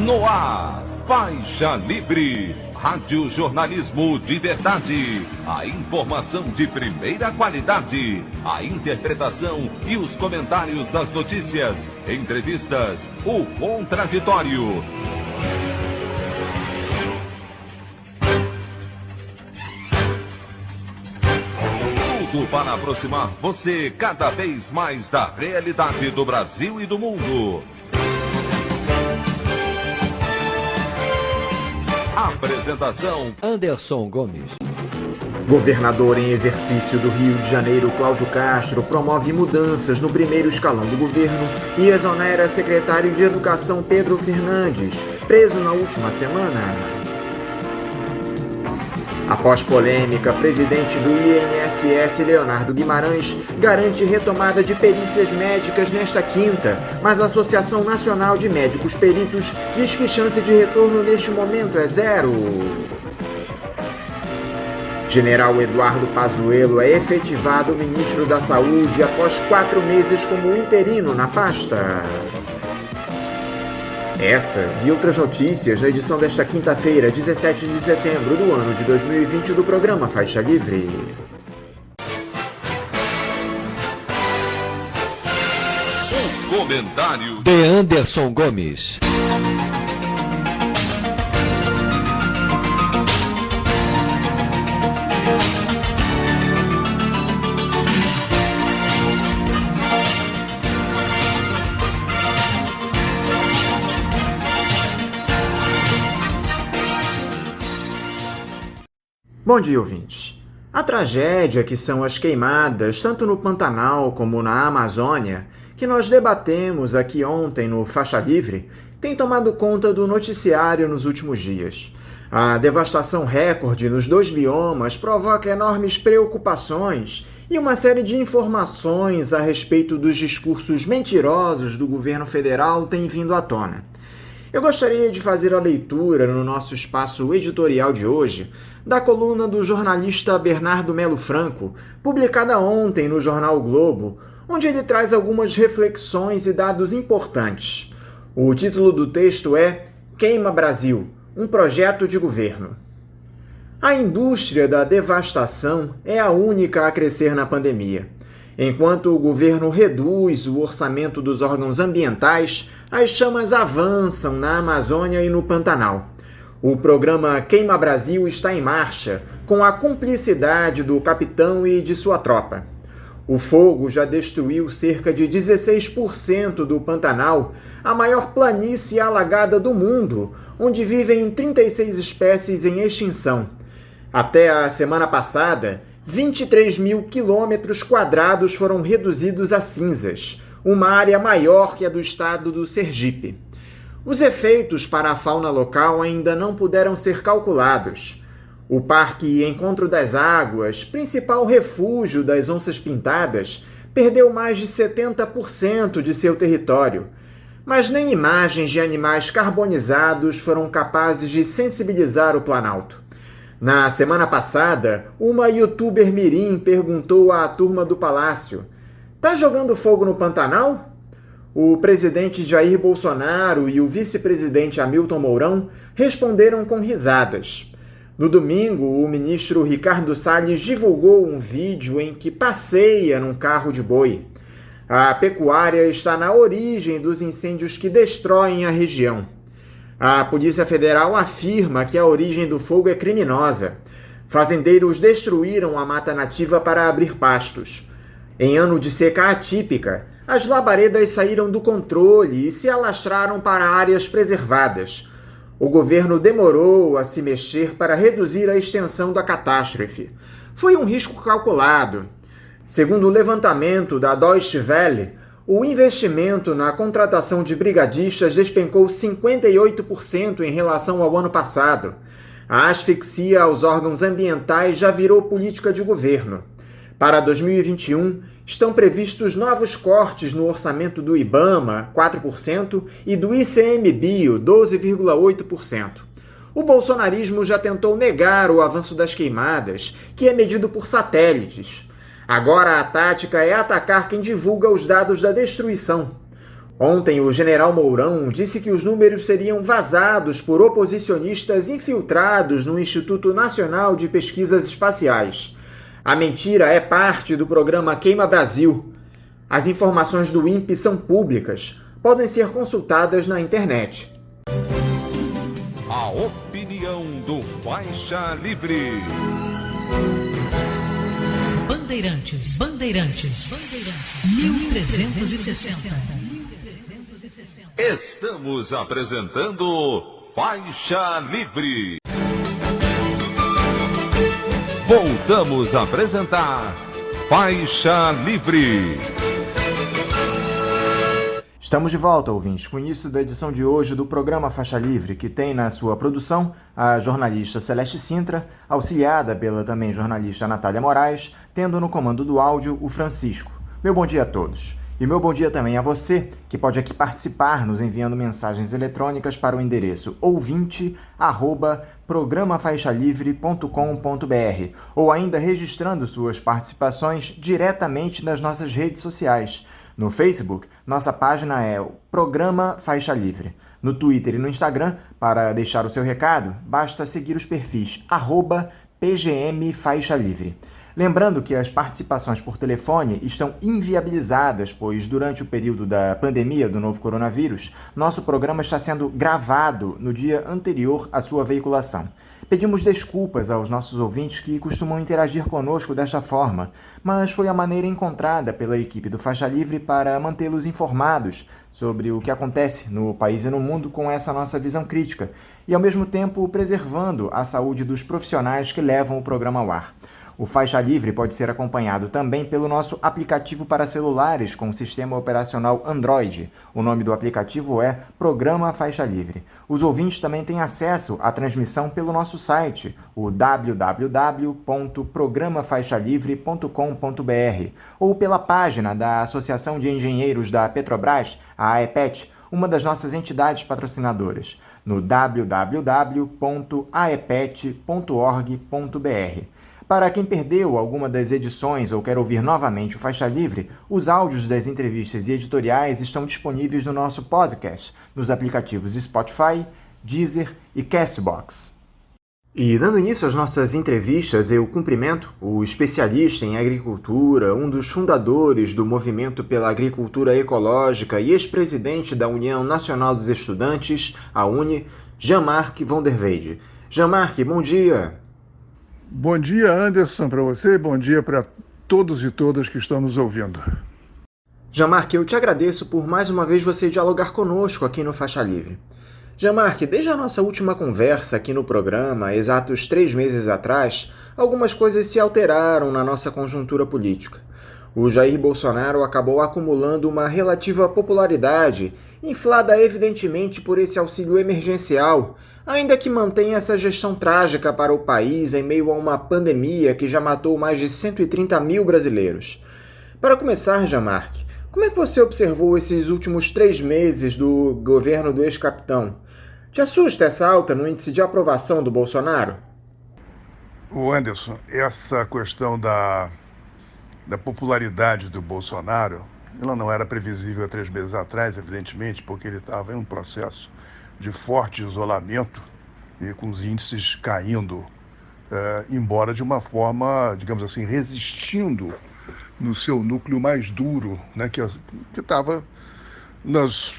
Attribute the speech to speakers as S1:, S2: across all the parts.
S1: No ar, Faixa Livre, rádio jornalismo de verdade, a informação de primeira qualidade, a interpretação e os comentários das notícias, entrevistas, o contraditório. Tudo para aproximar você cada vez mais da realidade do Brasil e do mundo. Apresentação:
S2: Anderson Gomes.
S3: Governador em exercício do Rio de Janeiro, Cláudio Castro, promove mudanças no primeiro escalão do governo e exonera secretário de Educação Pedro Fernandes, preso na última semana. Após polêmica, presidente do INSS, Leonardo Guimarães, garante retomada de perícias médicas nesta quinta, mas a Associação Nacional de Médicos Peritos diz que chance de retorno neste momento é zero. General Eduardo Pazuello é efetivado ministro da Saúde após 4 meses como interino na pasta. Essas e outras notícias na edição desta quinta-feira, 17 de setembro do ano de 2020 do programa Faixa Livre.
S1: O comentário
S2: de Anderson Gomes.
S3: Bom dia, ouvintes. A tragédia que são as queimadas, tanto no Pantanal como na Amazônia, que nós debatemos aqui ontem no Faixa Livre, tem tomado conta do noticiário nos últimos dias. A devastação recorde nos 2 biomas provoca enormes preocupações e uma série de informações a respeito dos discursos mentirosos do governo federal tem vindo à tona. Eu gostaria de fazer a leitura no nosso espaço editorial de hoje da coluna do jornalista Bernardo Melo Franco, publicada ontem no jornal o Globo, onde ele traz algumas reflexões e dados importantes. O título do texto é Queima Brasil, um projeto de governo. A indústria da devastação é a única a crescer na pandemia. Enquanto o governo reduz o orçamento dos órgãos ambientais, as chamas avançam na Amazônia e no Pantanal. O programa Queima Brasil está em marcha, com a cumplicidade do capitão e de sua tropa. O fogo já destruiu cerca de 16% do Pantanal, a maior planície alagada do mundo, onde vivem 36 espécies em extinção. Até a semana passada, 23 mil quilômetros quadrados foram reduzidos a cinzas, uma área maior que a do estado do Sergipe. Os efeitos para a fauna local ainda não puderam ser calculados. O Parque Encontro das Águas, principal refúgio das onças-pintadas, perdeu mais de 70% de seu território. Mas nem imagens de animais carbonizados foram capazes de sensibilizar o Planalto. Na semana passada, uma youtuber mirim perguntou à turma do Palácio: "Tá jogando fogo no Pantanal?" O presidente Jair Bolsonaro e o vice-presidente Hamilton Mourão responderam com risadas. No domingo, o ministro Ricardo Salles divulgou um vídeo em que passeia num carro de boi. A pecuária está na origem dos incêndios que destroem a região. A Polícia Federal afirma que a origem do fogo é criminosa. Fazendeiros destruíram a mata nativa para abrir pastos. Em ano de seca atípica, as labaredas saíram do controle e se alastraram para áreas preservadas. O governo demorou a se mexer para reduzir a extensão da catástrofe. Foi um risco calculado. Segundo o levantamento da Deutsche Welle, o investimento na contratação de brigadistas despencou 58% em relação ao ano passado. A asfixia aos órgãos ambientais já virou política de governo. Para 2021, estão previstos novos cortes no orçamento do IBAMA, 4%, e do ICMBio, 12,8%. O bolsonarismo já tentou negar o avanço das queimadas, que é medido por satélites. Agora a tática é atacar quem divulga os dados da destruição. Ontem, o general Mourão disse que os números seriam vazados por oposicionistas infiltrados no Instituto Nacional de Pesquisas Espaciais. A mentira é parte do programa Queima Brasil. As informações do INPE são públicas, podem ser consultadas na internet.
S1: A opinião do Faixa Livre.
S4: Bandeirantes, 1360.
S1: Estamos apresentando Faixa Livre. Voltamos a apresentar Faixa Livre.
S3: Estamos de volta, ouvintes, com o início da edição de hoje do programa Faixa Livre, que tem na sua produção a jornalista Celeste Sintra, auxiliada pela também jornalista Natália Moraes, tendo no comando do áudio o Francisco. Meu bom dia a todos. E meu bom dia também a você, que pode aqui participar nos enviando mensagens eletrônicas para o endereço ouvinte@programafaixalivre.com.br ou ainda registrando suas participações diretamente nas nossas redes sociais. No Facebook, nossa página é o Programa Faixa Livre. No Twitter e no Instagram, para deixar o seu recado, basta seguir os perfis @PGMFaixaLivre. Lembrando que as participações por telefone estão inviabilizadas, pois durante o período da pandemia do novo coronavírus, nosso programa está sendo gravado no dia anterior à sua veiculação. Pedimos desculpas aos nossos ouvintes que costumam interagir conosco desta forma, mas foi a maneira encontrada pela equipe do Faixa Livre para mantê-los informados sobre o que acontece no país e no mundo com essa nossa visão crítica, e ao mesmo tempo preservando a saúde dos profissionais que levam o programa ao ar. O Faixa Livre pode ser acompanhado também pelo nosso aplicativo para celulares com sistema operacional Android. O nome do aplicativo é Programa Faixa Livre. Os ouvintes também têm acesso à transmissão pelo nosso site, o www.programafaixalivre.com.br, ou pela página da Associação de Engenheiros da Petrobras, a AEPET, uma das nossas entidades patrocinadoras, no www.aepet.org.br. Para quem perdeu alguma das edições ou quer ouvir novamente o Faixa Livre, os áudios das entrevistas e editoriais estão disponíveis no nosso podcast, nos aplicativos Spotify, Deezer e Castbox. E dando início às nossas entrevistas, eu cumprimento o especialista em agricultura, um dos fundadores do Movimento pela Agricultura Ecológica e ex-presidente da União Nacional dos Estudantes, a UNE, Jean-Marc Van der Weyde. Jean-Marc, bom dia!
S5: Bom dia, Anderson, para você, bom dia para todos e todas que estão nos ouvindo.
S3: Jean-Marc, eu te agradeço por mais uma vez você dialogar conosco aqui no Faixa Livre. Jean-Marc, desde a nossa última conversa aqui no programa, exatos 3 meses atrás, algumas coisas se alteraram na nossa conjuntura política. O Jair Bolsonaro acabou acumulando uma relativa popularidade, inflada evidentemente por esse auxílio emergencial, ainda que mantenha essa gestão trágica para o país em meio a uma pandemia que já matou mais de 130 mil brasileiros. Para começar, Jean-Marc, como é que você observou esses últimos 3 meses do governo do ex-capitão? Te assusta essa alta no índice de aprovação do Bolsonaro?
S5: O Anderson, essa questão da popularidade do Bolsonaro, ela não era previsível há 3 meses atrás, evidentemente, porque ele estava em um processo de forte isolamento e com os índices caindo, embora de uma forma, digamos assim, resistindo no seu núcleo mais duro, né, que estava nas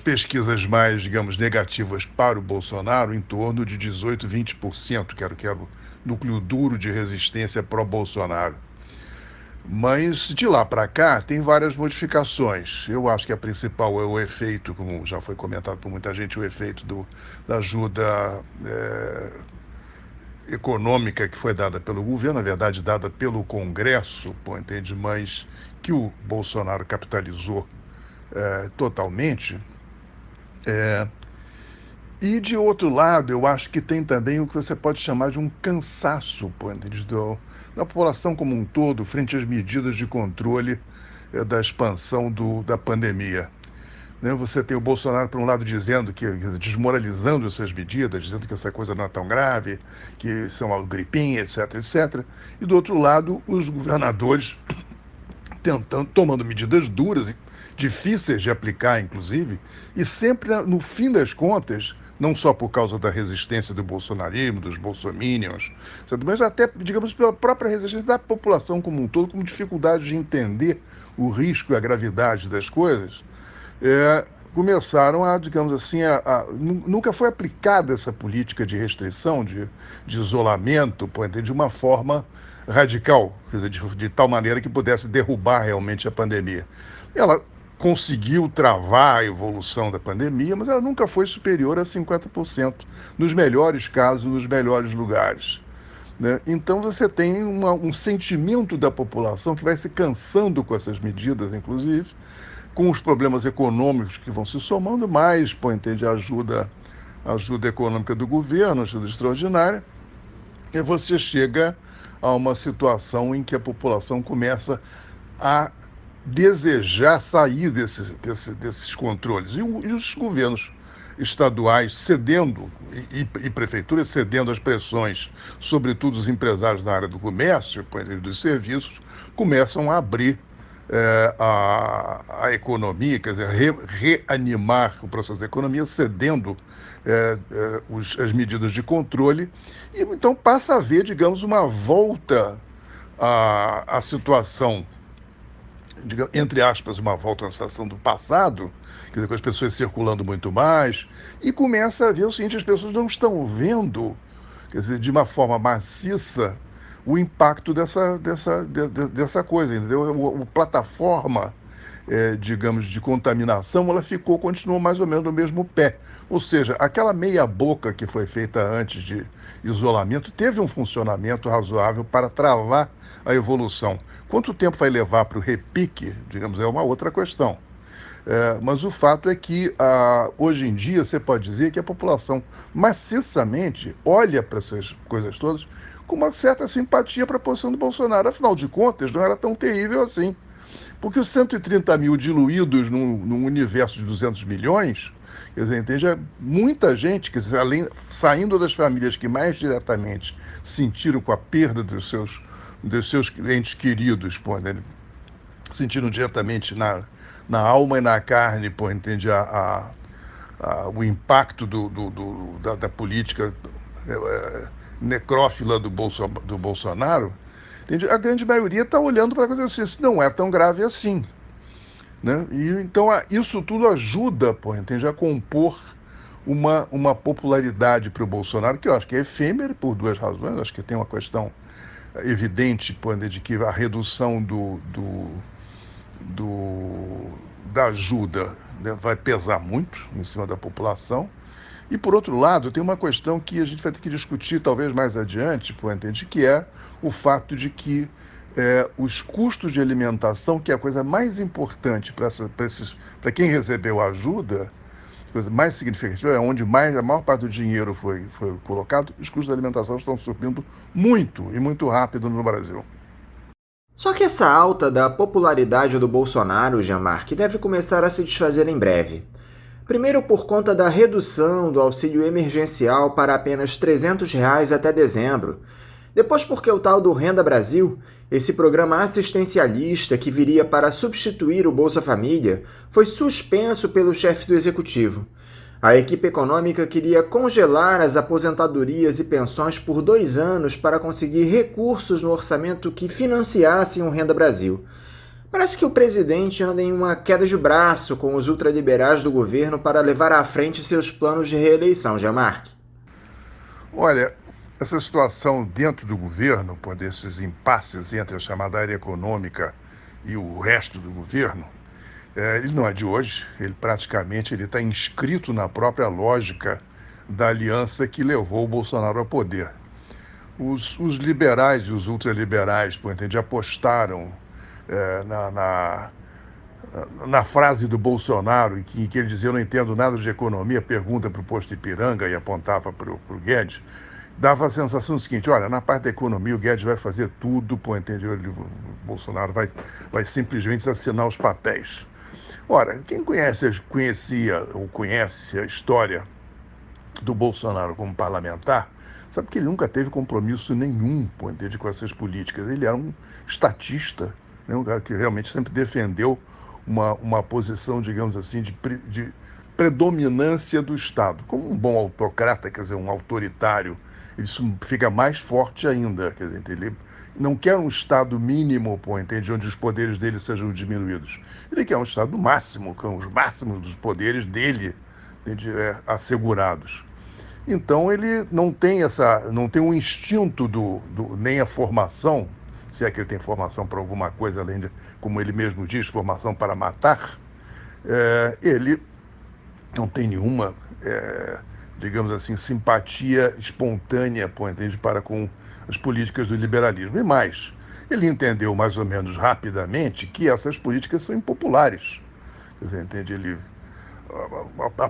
S5: pesquisas mais, digamos, negativas para o Bolsonaro, em torno de 18%, 20%, que era o núcleo duro de resistência pró-Bolsonaro. Mas de lá para cá tem várias modificações. Eu acho que a principal é o efeito, como já foi comentado por muita gente, o efeito da ajuda econômica que foi dada pelo governo, na verdade dada pelo Congresso, entende, mas que o Bolsonaro capitalizou totalmente. E de outro lado, eu acho que tem também o que você pode chamar de um cansaço, entende, da população como um todo, frente às medidas de controle da expansão da pandemia. Você tem o Bolsonaro, por um lado, dizendo desmoralizando essas medidas, dizendo que essa coisa não é tão grave, que são uma gripinha, etc., etc. E, do outro lado, os governadores tomando medidas duras e difíceis de aplicar, inclusive, e sempre, no fim das contas, não só por causa da resistência do bolsonarismo, dos bolsominions, mas até, digamos, pela própria resistência da população como um todo, com dificuldade de entender o risco e a gravidade das coisas, começaram a, digamos assim, nunca foi aplicada essa política de restrição, de isolamento, de uma forma radical, quer dizer, de tal maneira que pudesse derrubar realmente a pandemia. Ela conseguiu travar a evolução da pandemia, mas ela nunca foi superior a 50%, nos melhores casos, nos melhores lugares, né? Então você tem um sentimento da população que vai se cansando com essas medidas, inclusive, com os problemas econômicos que vão se somando, mais, ajuda econômica do governo, ajuda extraordinária, e você chega a uma situação em que a população começa a desejar sair desses controles. E os governos estaduais cedendo, e prefeituras cedendo às pressões, sobretudo os empresários da área do comércio e dos serviços, começam a abrir a economia, quer dizer, reanimar o processo da economia, cedendo as medidas de controle, e então passa a haver, digamos, uma volta à situação, digamos, entre aspas, uma volta à situação do passado, quer dizer, com as pessoas circulando muito mais, e começa a ver o seguinte: as pessoas não estão vendo, quer dizer, de uma forma maciça, o impacto dessa coisa, entendeu? A plataforma, digamos, de contaminação, ela continuou mais ou menos no mesmo pé. Ou seja, aquela meia boca que foi feita antes de isolamento teve um funcionamento razoável para travar a evolução. Quanto tempo vai levar para o repique, digamos, é uma outra questão. Mas o fato é que, hoje em dia, você pode dizer que a população maciçamente olha para essas coisas todas com uma certa simpatia para a posição do Bolsonaro. Afinal de contas, não era tão terrível assim. Porque os 130 mil diluídos num universo de 200 milhões, quer dizer, entende? Muita gente, quer dizer, saindo das famílias que mais diretamente sentiram com a perda dos seus entes queridos, sentiram diretamente na alma e na carne, entende? O impacto da política necrófila do Bolsonaro, entende? A grande maioria está olhando para a coisa assim, isso não é tão grave assim, né? E então isso tudo ajuda, entende? A compor uma popularidade para o Bolsonaro, que eu acho que é efêmera por duas razões. Acho que tem uma questão evidente, de que a redução da ajuda, né, vai pesar muito em cima da população. E, por outro lado, tem uma questão que a gente vai ter que discutir talvez mais adiante, entende? Que é o fato de que os custos de alimentação, que é a coisa mais importante para quem recebeu a ajuda, a coisa mais significativa, é onde a maior parte do dinheiro foi colocado, os custos de alimentação estão subindo muito e muito rápido no Brasil.
S3: Só que essa alta da popularidade do Bolsonaro, Jean-Marc, deve começar a se desfazer em breve. Primeiro por conta da redução do auxílio emergencial para apenas R$ 300 até dezembro. Depois porque o tal do Renda Brasil, esse programa assistencialista que viria para substituir o Bolsa Família, foi suspenso pelo chefe do executivo. A equipe econômica queria congelar as aposentadorias e pensões por 2 anos para conseguir recursos no orçamento que financiassem o Renda Brasil. Parece que o presidente anda em uma queda de braço com os ultraliberais do governo para levar à frente seus planos de reeleição, Jean-Marc.
S5: Olha, essa situação dentro do governo, desses impasses entre a chamada área econômica e o resto do governo, ele não é de hoje. Ele praticamente está inscrito na própria lógica da aliança que levou o Bolsonaro ao poder. Os liberais e os ultraliberais, apostaram na frase do Bolsonaro, em que ele dizia: eu não entendo nada de economia, pergunta para o posto Ipiranga, e apontava para o Guedes, dava a sensação seguinte: olha, na parte da economia o Guedes vai fazer tudo, o Bolsonaro vai simplesmente assinar os papéis. Ora, quem conhecia ou conhece a história do Bolsonaro como parlamentar, sabe que ele nunca teve compromisso nenhum, com essas políticas. Ele era um estatista, né? Um cara que realmente sempre defendeu uma posição, digamos assim, de predominância do Estado. Como um bom autocrata, quer dizer, um autoritário, isso fica mais forte ainda, quer dizer, ele não quer um Estado mínimo, entende, onde os poderes dele sejam diminuídos. Ele quer um Estado máximo, com os máximos dos poderes dele, entende, assegurados. Então ele não tem um instinto nem a formação, se é que ele tem formação para alguma coisa, além de, como ele mesmo diz, formação para matar, ele não tem nenhuma, digamos assim, simpatia espontânea, entende, para com as políticas do liberalismo. E mais, ele entendeu mais ou menos rapidamente que essas políticas são impopulares. Quer dizer, entende?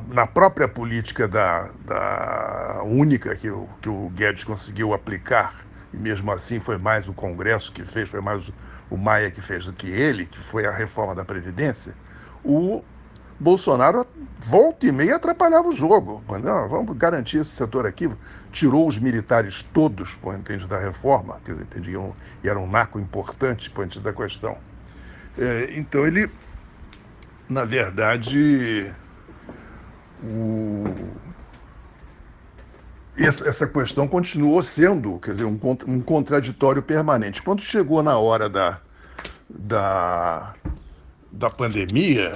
S5: Na própria política da única que o Guedes conseguiu aplicar, e mesmo assim foi mais o Congresso que fez, foi mais o Maia que fez do que ele, que foi a reforma da Previdência, o Bolsonaro volta e meia atrapalhava o jogo. Não, vamos garantir esse setor aqui. Tirou os militares todos, entende, da reforma, que entendiam, e era um marco importante, entende, da questão. Então ele, na verdade, essa questão continuou sendo, quer dizer, um contraditório permanente. Quando chegou na hora da pandemia,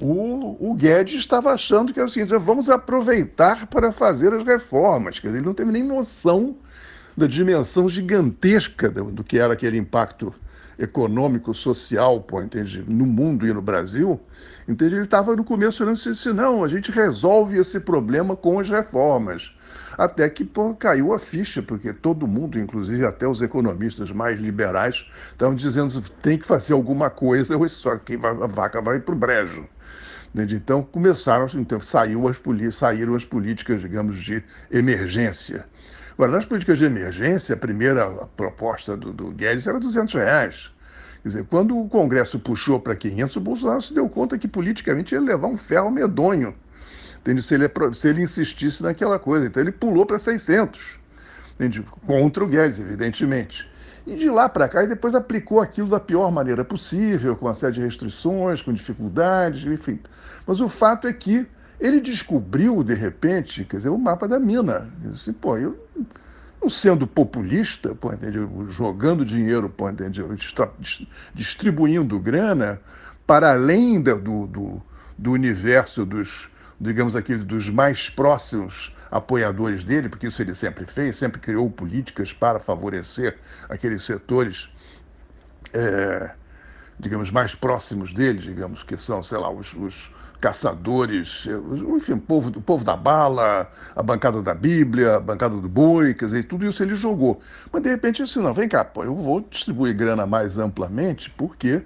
S5: o Guedes estava achando que assim, vamos aproveitar para fazer as reformas. Quer dizer, ele não teve nem noção da dimensão gigantesca do que era aquele impacto econômico, social, entende, no mundo e no Brasil. Entende? Ele estava no começo olhando assim, não, a gente resolve esse problema com as reformas. Até que caiu a ficha, porque todo mundo, inclusive até os economistas mais liberais, estavam dizendo que tem que fazer alguma coisa, ou só que a vaca vai para o brejo. Então saíram as políticas, digamos, de emergência. Agora, nas políticas de emergência, a primeira proposta do Guedes era R$200. Quer dizer, quando o Congresso puxou para 500, o Bolsonaro se deu conta que politicamente ia levar um ferro medonho, entende? Se ele insistisse naquela coisa. Então ele pulou para 600, entende? Contra o Guedes, evidentemente. E de lá para cá, e depois aplicou aquilo da pior maneira possível, com uma série de restrições, com dificuldades, enfim. Mas o fato é que ele descobriu, de repente, quer dizer, o mapa da mina. Ele disse, eu sendo populista, entende? Jogando dinheiro, entende? Distribuindo grana para além do universo digamos, dos mais próximos apoiadores dele, porque isso ele sempre fez, sempre criou políticas para favorecer aqueles setores, digamos, mais próximos dele, digamos, que são, sei lá, os caçadores, enfim, o povo da bala, a bancada da Bíblia, a bancada do boi, quer dizer, tudo isso ele jogou. Mas, de repente, assim, não, vem cá, eu vou distribuir grana mais amplamente, porque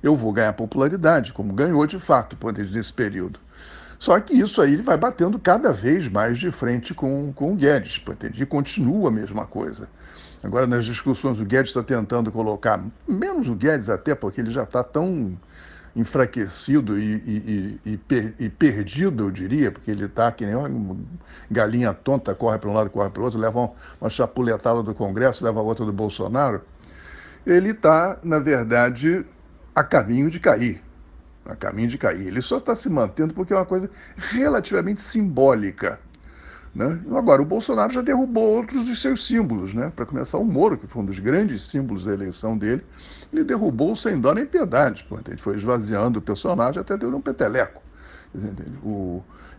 S5: eu vou ganhar popularidade, como ganhou de fato, nesse período. Só que isso aí ele vai batendo cada vez mais de frente com o Guedes, e continua a mesma coisa. Agora, nas discussões, o Guedes está tentando colocar, menos o Guedes até, porque ele já está tão enfraquecido e perdido, eu diria, porque ele está que nem uma galinha tonta, corre para um lado, corre para o outro, leva uma chapuletada do Congresso, leva outra do Bolsonaro. Ele está, na verdade, a caminho de cair. Ele só está se mantendo porque é uma coisa relativamente simbólica, né? Agora, o Bolsonaro já derrubou outros dos seus símbolos, né? Para começar, o Moro, que foi um dos grandes símbolos da eleição dele, ele derrubou sem dó nem piedade. Ele foi esvaziando o personagem até deu um peteleco.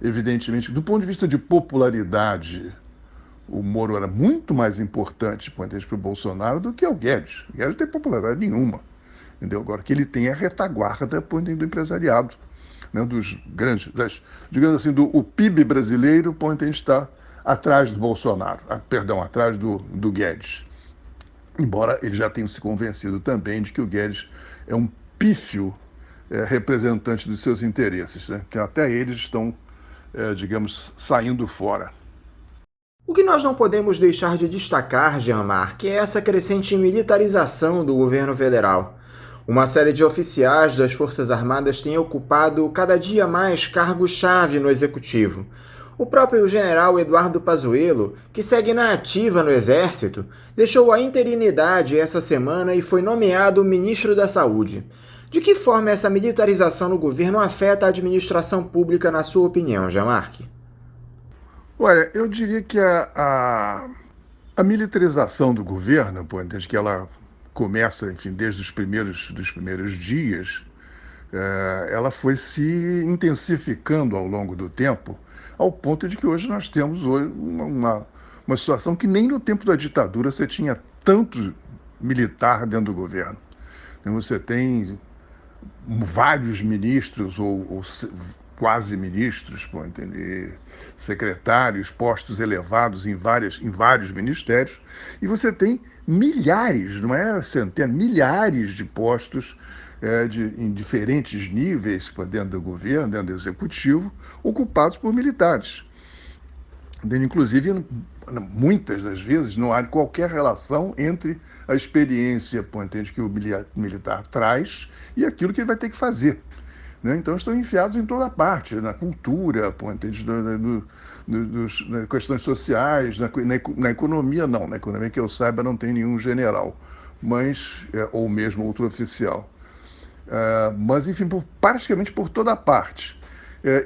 S5: Evidentemente, do ponto de vista de popularidade, o Moro era muito mais importante para o Bolsonaro do que o Guedes. O Guedes não tem popularidade nenhuma. Entendeu? Agora, que ele tem a retaguarda do empresariado, né, dos grandes, digamos assim, o PIB brasileiro, está atrás do Bolsonaro, atrás do Guedes. Embora ele já tenha se convencido também de que o Guedes é um pífio representante dos seus interesses, né, que até eles estão, digamos, saindo fora.
S3: O que nós não podemos deixar de destacar, Jean-Marc, é essa crescente militarização do governo federal. Uma série de oficiais das Forças Armadas tem ocupado cada dia mais cargos-chave no Executivo. O próprio general Eduardo Pazuello, que segue na ativa no Exército, deixou a interinidade essa semana e foi nomeado ministro da Saúde. De que forma essa militarização no governo afeta a administração pública, na sua opinião, Jean-Marc?
S5: Olha, eu diria que a militarização do governo, desde que ela começa, enfim, desde os primeiros dias, ela foi se intensificando ao longo do tempo, ao ponto de que hoje nós temos uma situação que nem no tempo da ditadura você tinha tanto militar dentro do governo. Você tem vários ministros ou quase ministros, secretários, postos elevados em vários ministérios, e você tem milhares, não é centenas, milhares de postos em diferentes níveis dentro do governo, dentro do executivo, ocupados por militares. Inclusive, muitas das vezes, não há qualquer relação entre a experiência que o militar traz e aquilo que ele vai ter que fazer. Então, estão enfiados em toda parte, na cultura, nas questões sociais, na economia não. Na economia, que eu saiba, não tem nenhum general, ou mesmo outro oficial. Mas, enfim, praticamente por toda parte.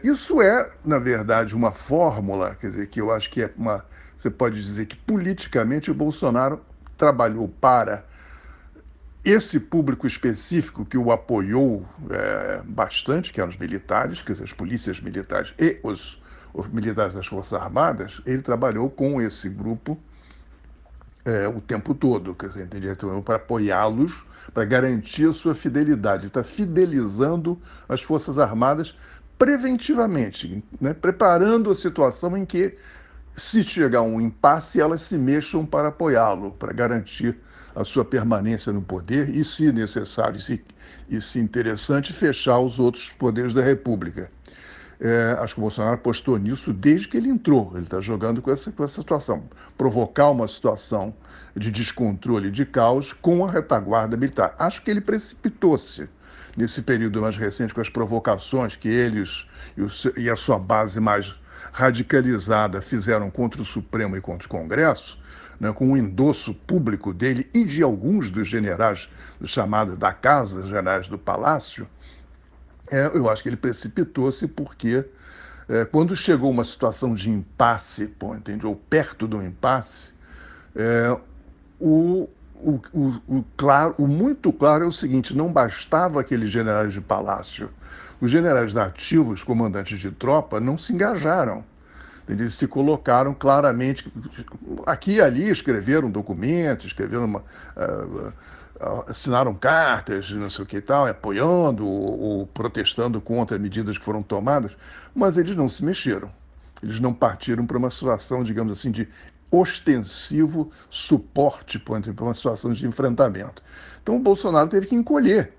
S5: Isso é, na verdade, uma fórmula, quer dizer, que eu acho que você pode dizer que politicamente o Bolsonaro trabalhou para esse público específico que o apoiou bastante, que eram os militares, quer dizer, as polícias militares e os militares das Forças Armadas. Ele trabalhou com esse grupo o tempo todo, quer dizer, para apoiá-los, para garantir a sua fidelidade. Ele está fidelizando as Forças Armadas preventivamente, preparando a situação em que, se chegar um impasse, elas se mexam para apoiá-lo, para garantir a sua permanência no poder e, se necessário e se interessante, fechar os outros poderes da República. Acho que o Bolsonaro apostou nisso desde que ele entrou. Ele está jogando com essa situação. Provocar uma situação de descontrole, de caos, com a retaguarda militar. Acho que ele precipitou-se nesse período mais recente com as provocações que eles e a sua base mais radicalizada fizeram contra o Supremo e contra o Congresso, com o endosso público dele e de alguns dos generais chamados da Casa, generais do Palácio. Eu acho que ele precipitou-se porque, quando chegou uma situação de impasse, ou perto do impasse, o muito claro é o seguinte: não bastava aqueles generais de palácio. Os generais ativos, comandantes de tropa, não se engajaram. Eles se colocaram claramente, aqui e ali escreveram documentos, assinaram cartas, não sei o que e tal, apoiando ou protestando contra medidas que foram tomadas, mas eles não se mexeram. Eles não partiram para uma situação, digamos assim, de ostensivo suporte para uma situação de enfrentamento. Então o Bolsonaro teve que encolher,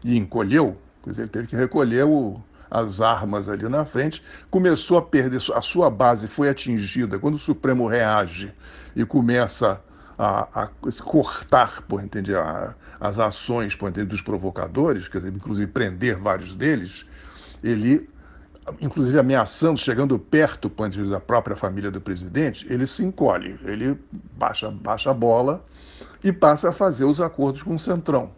S5: e encolheu, quer dizer, ele teve que recolher as armas ali na frente, começou a perder, a sua base foi atingida. Quando o Supremo reage e começa a cortar, as ações dos provocadores, quer dizer, inclusive prender vários deles, ele, inclusive ameaçando, chegando perto da própria família do presidente, ele se encolhe, ele baixa a bola e passa a fazer os acordos com o Centrão.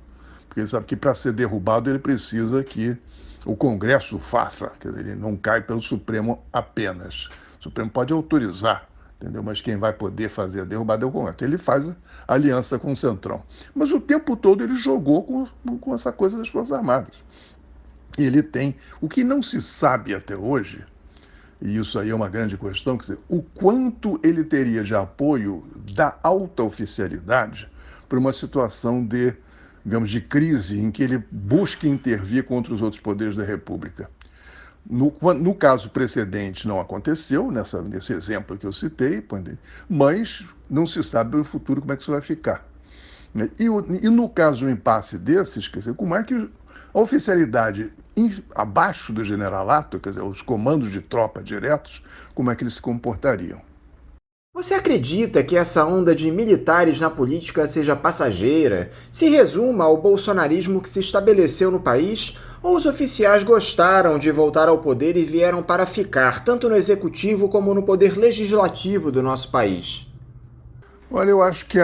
S5: Porque ele sabe que para ser derrubado ele precisa que o Congresso faça, quer dizer, ele não cai pelo Supremo apenas. O Supremo pode autorizar, entendeu? Mas quem vai poder fazer a derrubada é o Congresso. Ele faz aliança com o Centrão. Mas o tempo todo ele jogou com essa coisa das Forças Armadas. Ele tem, o que não se sabe até hoje, e isso aí é uma grande questão, quer dizer, o quanto ele teria de apoio da alta oficialidade para uma situação de crise em que ele busque intervir contra os outros poderes da República. No caso precedente não aconteceu, nesse exemplo que eu citei, mas não se sabe no futuro como é que isso vai ficar. E no caso de um impasse desses, quer dizer, como é que a oficialidade abaixo do generalato, quer dizer, os comandos de tropa diretos, como é que eles se comportariam?
S3: Você acredita que essa onda de militares na política seja passageira, se resuma ao bolsonarismo que se estabeleceu no país, ou os oficiais gostaram de voltar ao poder e vieram para ficar, tanto no executivo como no poder legislativo do nosso país?
S5: Olha, eu acho que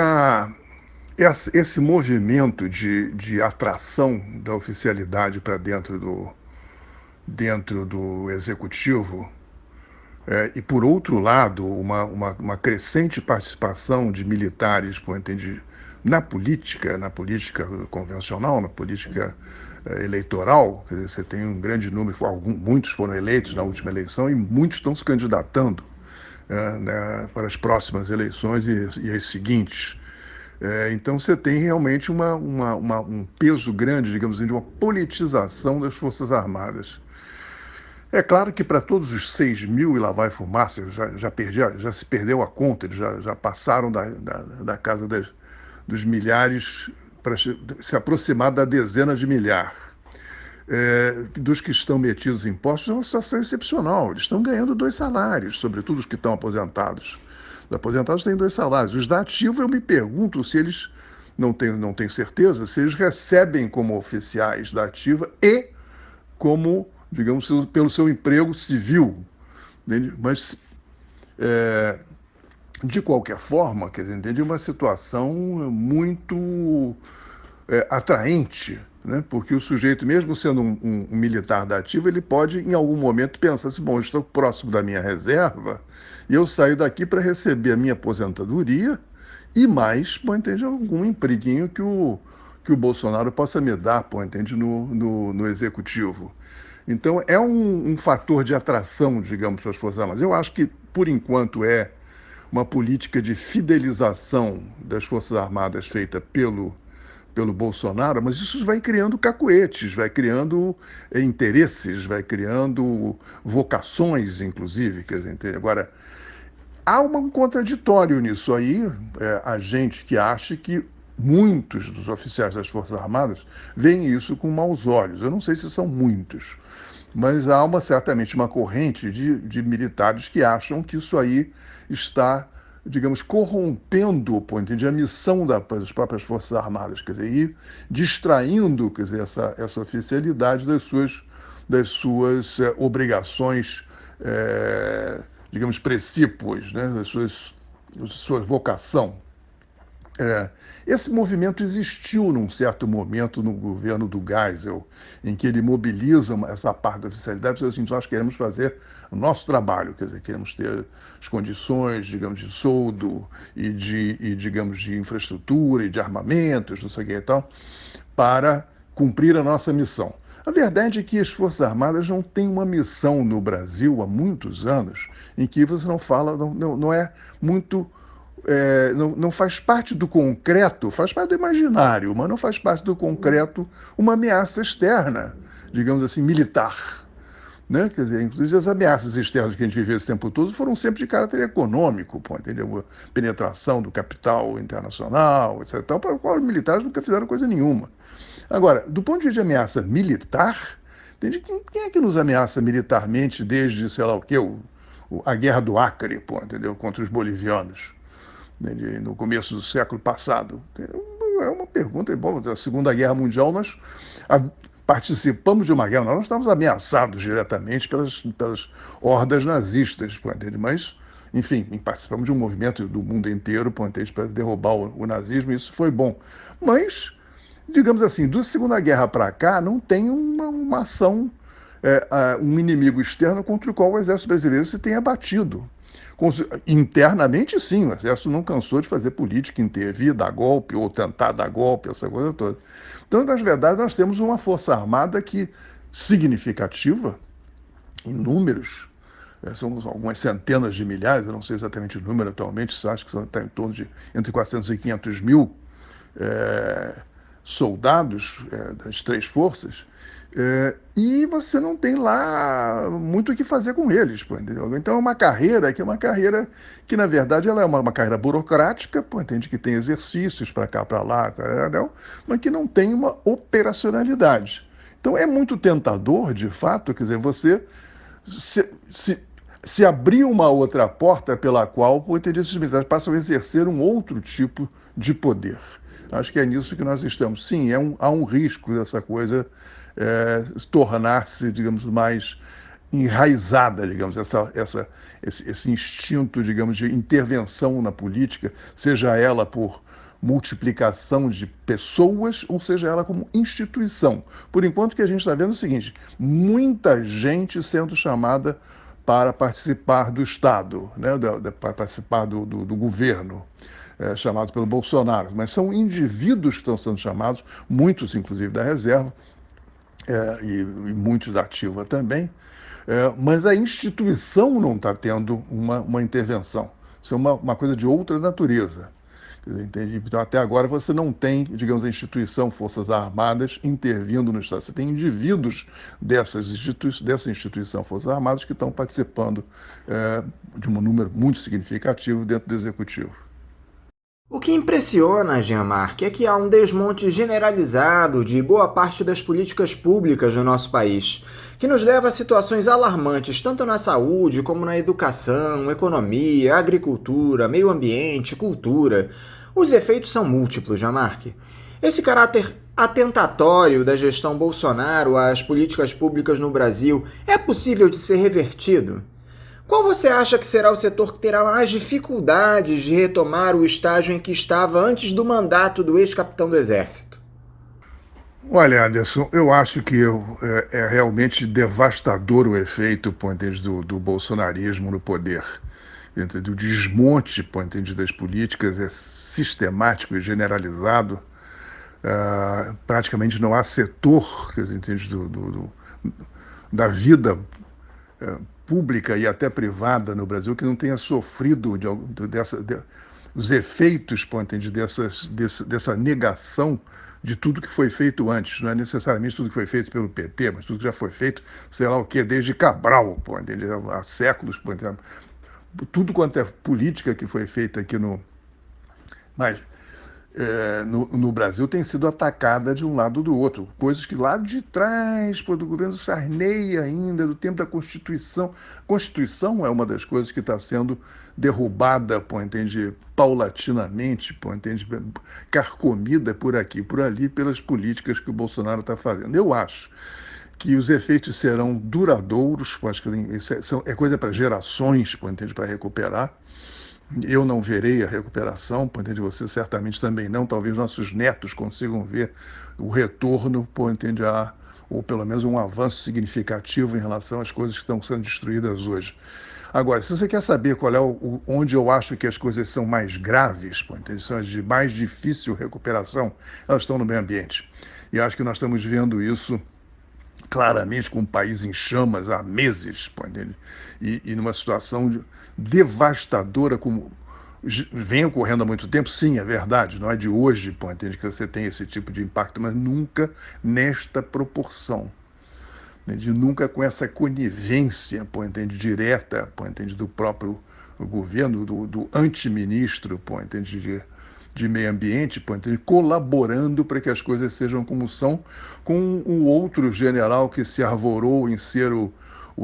S5: esse movimento de atração da oficialidade para dentro do executivo, e, por outro lado, uma crescente participação de militares, na política convencional, na política eleitoral. Quer dizer, você tem um grande número, muitos foram eleitos na última eleição e muitos estão se candidatando para as próximas eleições e as seguintes. Então você tem realmente um peso grande, digamos assim, de uma politização das Forças Armadas. É claro que para todos os 6 mil e lá vai fumaça, já se perdeu a conta, eles já passaram da casa dos milhares para se aproximar da dezena de milhar. Dos que estão metidos em impostos é uma situação excepcional. Eles estão ganhando 2 salários, sobretudo os que estão aposentados. Os aposentados têm 2 salários. Os da ativa, eu me pergunto se eles, não tenho certeza, se eles recebem como oficiais da ativa e como, digamos, pelo seu emprego civil. Entende? Mas, de qualquer forma, quer dizer, entende? Uma situação muito atraente, né? Porque o sujeito, mesmo sendo um militar da ativa, ele pode, em algum momento, pensar assim, bom, eu estou próximo da minha reserva e eu saio daqui para receber a minha aposentadoria e mais, entende, algum empreguinho que o Bolsonaro possa me dar, entende, no executivo. Então, é um fator de atração, digamos, para as Forças Armadas. Eu acho que, por enquanto, é uma política de fidelização das Forças Armadas feita pelo Bolsonaro, mas isso vai criando cacuetes, vai criando interesses, vai criando vocações, inclusive. Quer dizer, agora, há um contraditório nisso aí, a gente que acha que muitos dos oficiais das Forças Armadas veem isso com maus olhos. Eu não sei se são muitos, mas há certamente uma corrente de militares que acham que isso aí está, digamos, corrompendo, entende, a missão das próprias Forças Armadas, quer dizer, e distraindo, quer dizer, essa oficialidade das suas obrigações, digamos, precípuas, né, da sua vocação. Esse movimento existiu num certo momento no governo do Geisel, em que ele mobiliza essa parte da oficialidade, assim, nós queremos fazer o nosso trabalho, quer dizer, queremos ter as condições, digamos, de soldo e digamos, de infraestrutura e de armamentos, não sei o que e tal, para cumprir a nossa missão. A verdade é que as Forças Armadas não têm uma missão no Brasil há muitos anos em que você não fala, não é muito... não faz parte do concreto, faz parte do imaginário, mas não faz parte do concreto uma ameaça externa, digamos assim, militar. Né? Quer dizer, inclusive as ameaças externas que a gente viveu esse tempo todo foram sempre de caráter econômico, entendeu? Penetração do capital internacional, etc. Para o qual os militares nunca fizeram coisa nenhuma. Agora, do ponto de vista de ameaça militar, entende? Quem é que nos ameaça militarmente desde, sei lá o quê, a guerra do Acre, entendeu? Contra os bolivianos, no começo do século passado? É uma pergunta. Bom, a Segunda Guerra Mundial nós participamos de uma guerra, nós não estávamos ameaçados diretamente pelas hordas nazistas, mas, enfim, participamos de um movimento do mundo inteiro para derrubar o nazismo, e isso foi bom. Mas, digamos assim, da Segunda Guerra para cá, não tem uma ação, um inimigo externo contra o qual o exército brasileiro se tenha batido. Internamente, sim, o exército não cansou de fazer política, intervir, dar golpe ou tentar dar golpe, essa coisa toda. Então, na verdade, nós temos uma força armada que significativa em números, são algumas centenas de milhares, eu não sei exatamente o número atualmente, acho que está em torno de entre 400 e 500 mil soldados das 3 forças, e você não tem lá muito o que fazer com eles, entendeu? Então é uma carreira que na verdade, ela é uma carreira burocrática, entende, que tem exercícios para cá, para lá, mas que não tem uma operacionalidade. Então é muito tentador, de fato, quer dizer, você se abriu uma outra porta pela qual esses militares passam a exercer um outro tipo de poder. Acho que é nisso que nós estamos. Sim, há um risco dessa coisa tornar-se, digamos, mais enraizada, digamos, esse instinto, digamos, de intervenção na política, seja ela por multiplicação de pessoas ou seja ela como instituição. Por enquanto, o que a gente está vendo é o seguinte: muita gente sendo chamada para participar do Estado, né, para participar do governo, chamado pelo Bolsonaro. Mas são indivíduos que estão sendo chamados, muitos inclusive da reserva, e muitos da ativa também, mas a instituição não está tendo uma intervenção. Isso é uma coisa de outra natureza. Entende? Então, até agora, você não tem, digamos, a instituição Forças Armadas intervindo no Estado. Você tem indivíduos dessa instituição Forças Armadas que estão participando de um número muito significativo dentro do Executivo.
S3: O que impressiona, Jean-Marc, é que há um desmonte generalizado de boa parte das políticas públicas no nosso país, que nos leva a situações alarmantes tanto na saúde como na educação, economia, agricultura, meio ambiente, cultura. Os efeitos são múltiplos, Jean-Marc. Esse caráter atentatório da gestão Bolsonaro às políticas públicas no Brasil é possível de ser revertido? Qual você acha que será o setor que terá mais dificuldades de retomar o estágio em que estava antes do mandato do ex-capitão do Exército?
S5: Olha, Anderson, eu acho que é realmente devastador o efeito, do bolsonarismo no poder. Do desmonte, das políticas, é sistemático e generalizado. Praticamente não há setor, da vida pública e até privada no Brasil que não tenha sofrido os efeitos, dessa negação de tudo que foi feito antes. Não é necessariamente tudo que foi feito pelo PT, mas tudo que já foi feito, sei lá o quê, desde Cabral, há séculos. Tudo quanto é política que foi feita aqui no Brasil tem sido atacada de um lado ou do outro. Coisas que lá de trás, do governo Sarney ainda, do tempo da Constituição. A Constituição é uma das coisas que está sendo derrubada, paulatinamente, carcomida por aqui, por ali, pelas políticas que o Bolsonaro está fazendo. Eu acho que os efeitos serão duradouros, acho que é coisa para gerações, para recuperar. Eu não verei a recuperação, você certamente também não, talvez nossos netos consigam ver o retorno, ou pelo menos um avanço significativo em relação às coisas que estão sendo destruídas hoje. Agora, se você quer saber qual é onde eu acho que as coisas são mais graves, são as de mais difícil recuperação, elas estão no meio ambiente. E acho que nós estamos vendo isso claramente com o país em chamas há meses, e numa situação devastadora, como vem ocorrendo há muito tempo. Sim, é verdade, não é de hoje, que você tem esse tipo de impacto, mas nunca nesta proporção, nunca com essa conivência, direta, do próprio governo, do antiministro, de meio ambiente, colaborando para que as coisas sejam como são, com o outro general que se arvorou em ser o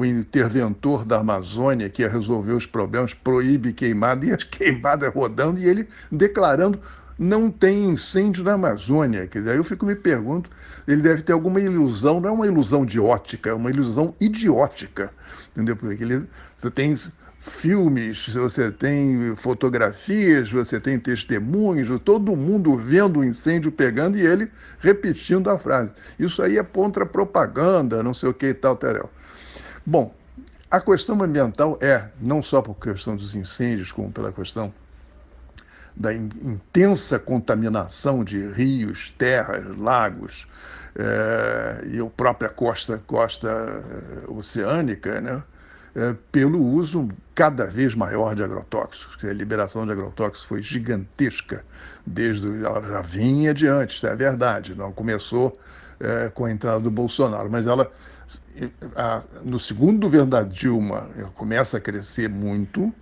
S5: interventor da Amazônia, que ia resolver os problemas, proíbe queimada, e as queimadas rodando, e ele declarando: não tem incêndio na Amazônia. Quer dizer, aí eu me pergunto, ele deve ter alguma ilusão, não é uma ilusão de ótica, é uma ilusão idiótica, entendeu? Porque você tem filmes, você tem fotografias, você tem testemunhos, todo mundo vendo o incêndio pegando e ele repetindo a frase. Isso aí é contra-propaganda, não sei o que e tal, Terel. Bom, a questão ambiental não só por questão dos incêndios, como pela questão da intensa contaminação de rios, terras, lagos, e a própria costa oceânica, né? Pelo uso cada vez maior de agrotóxicos. A liberação de agrotóxicos foi gigantesca, ela já vinha adiante, isso é verdade, não começou com a entrada do Bolsonaro, mas no segundo governo da Dilma começa a crescer muito,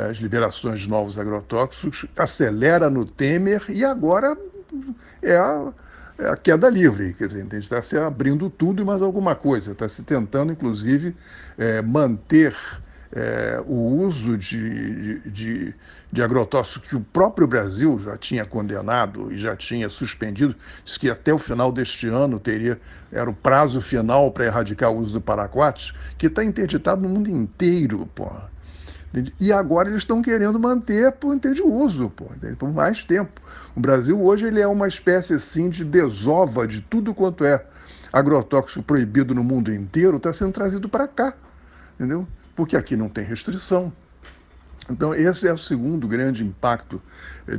S5: as liberações de novos agrotóxicos, acelera no Temer e agora é a queda livre, quer dizer, está se abrindo tudo e mais alguma coisa, está se tentando, inclusive, manter o uso de agrotóxicos que o próprio Brasil já tinha condenado e já tinha suspendido, diz que até o final deste ano era o prazo final para erradicar o uso do paraquat, que está interditado no mundo inteiro, porra. E agora eles estão querendo manter por de uso, por mais tempo. O Brasil hoje ele é uma espécie assim de desova de tudo quanto é agrotóxico proibido no mundo inteiro, está sendo trazido para cá, entendeu? Porque aqui não tem restrição. Então esse é o segundo grande impacto,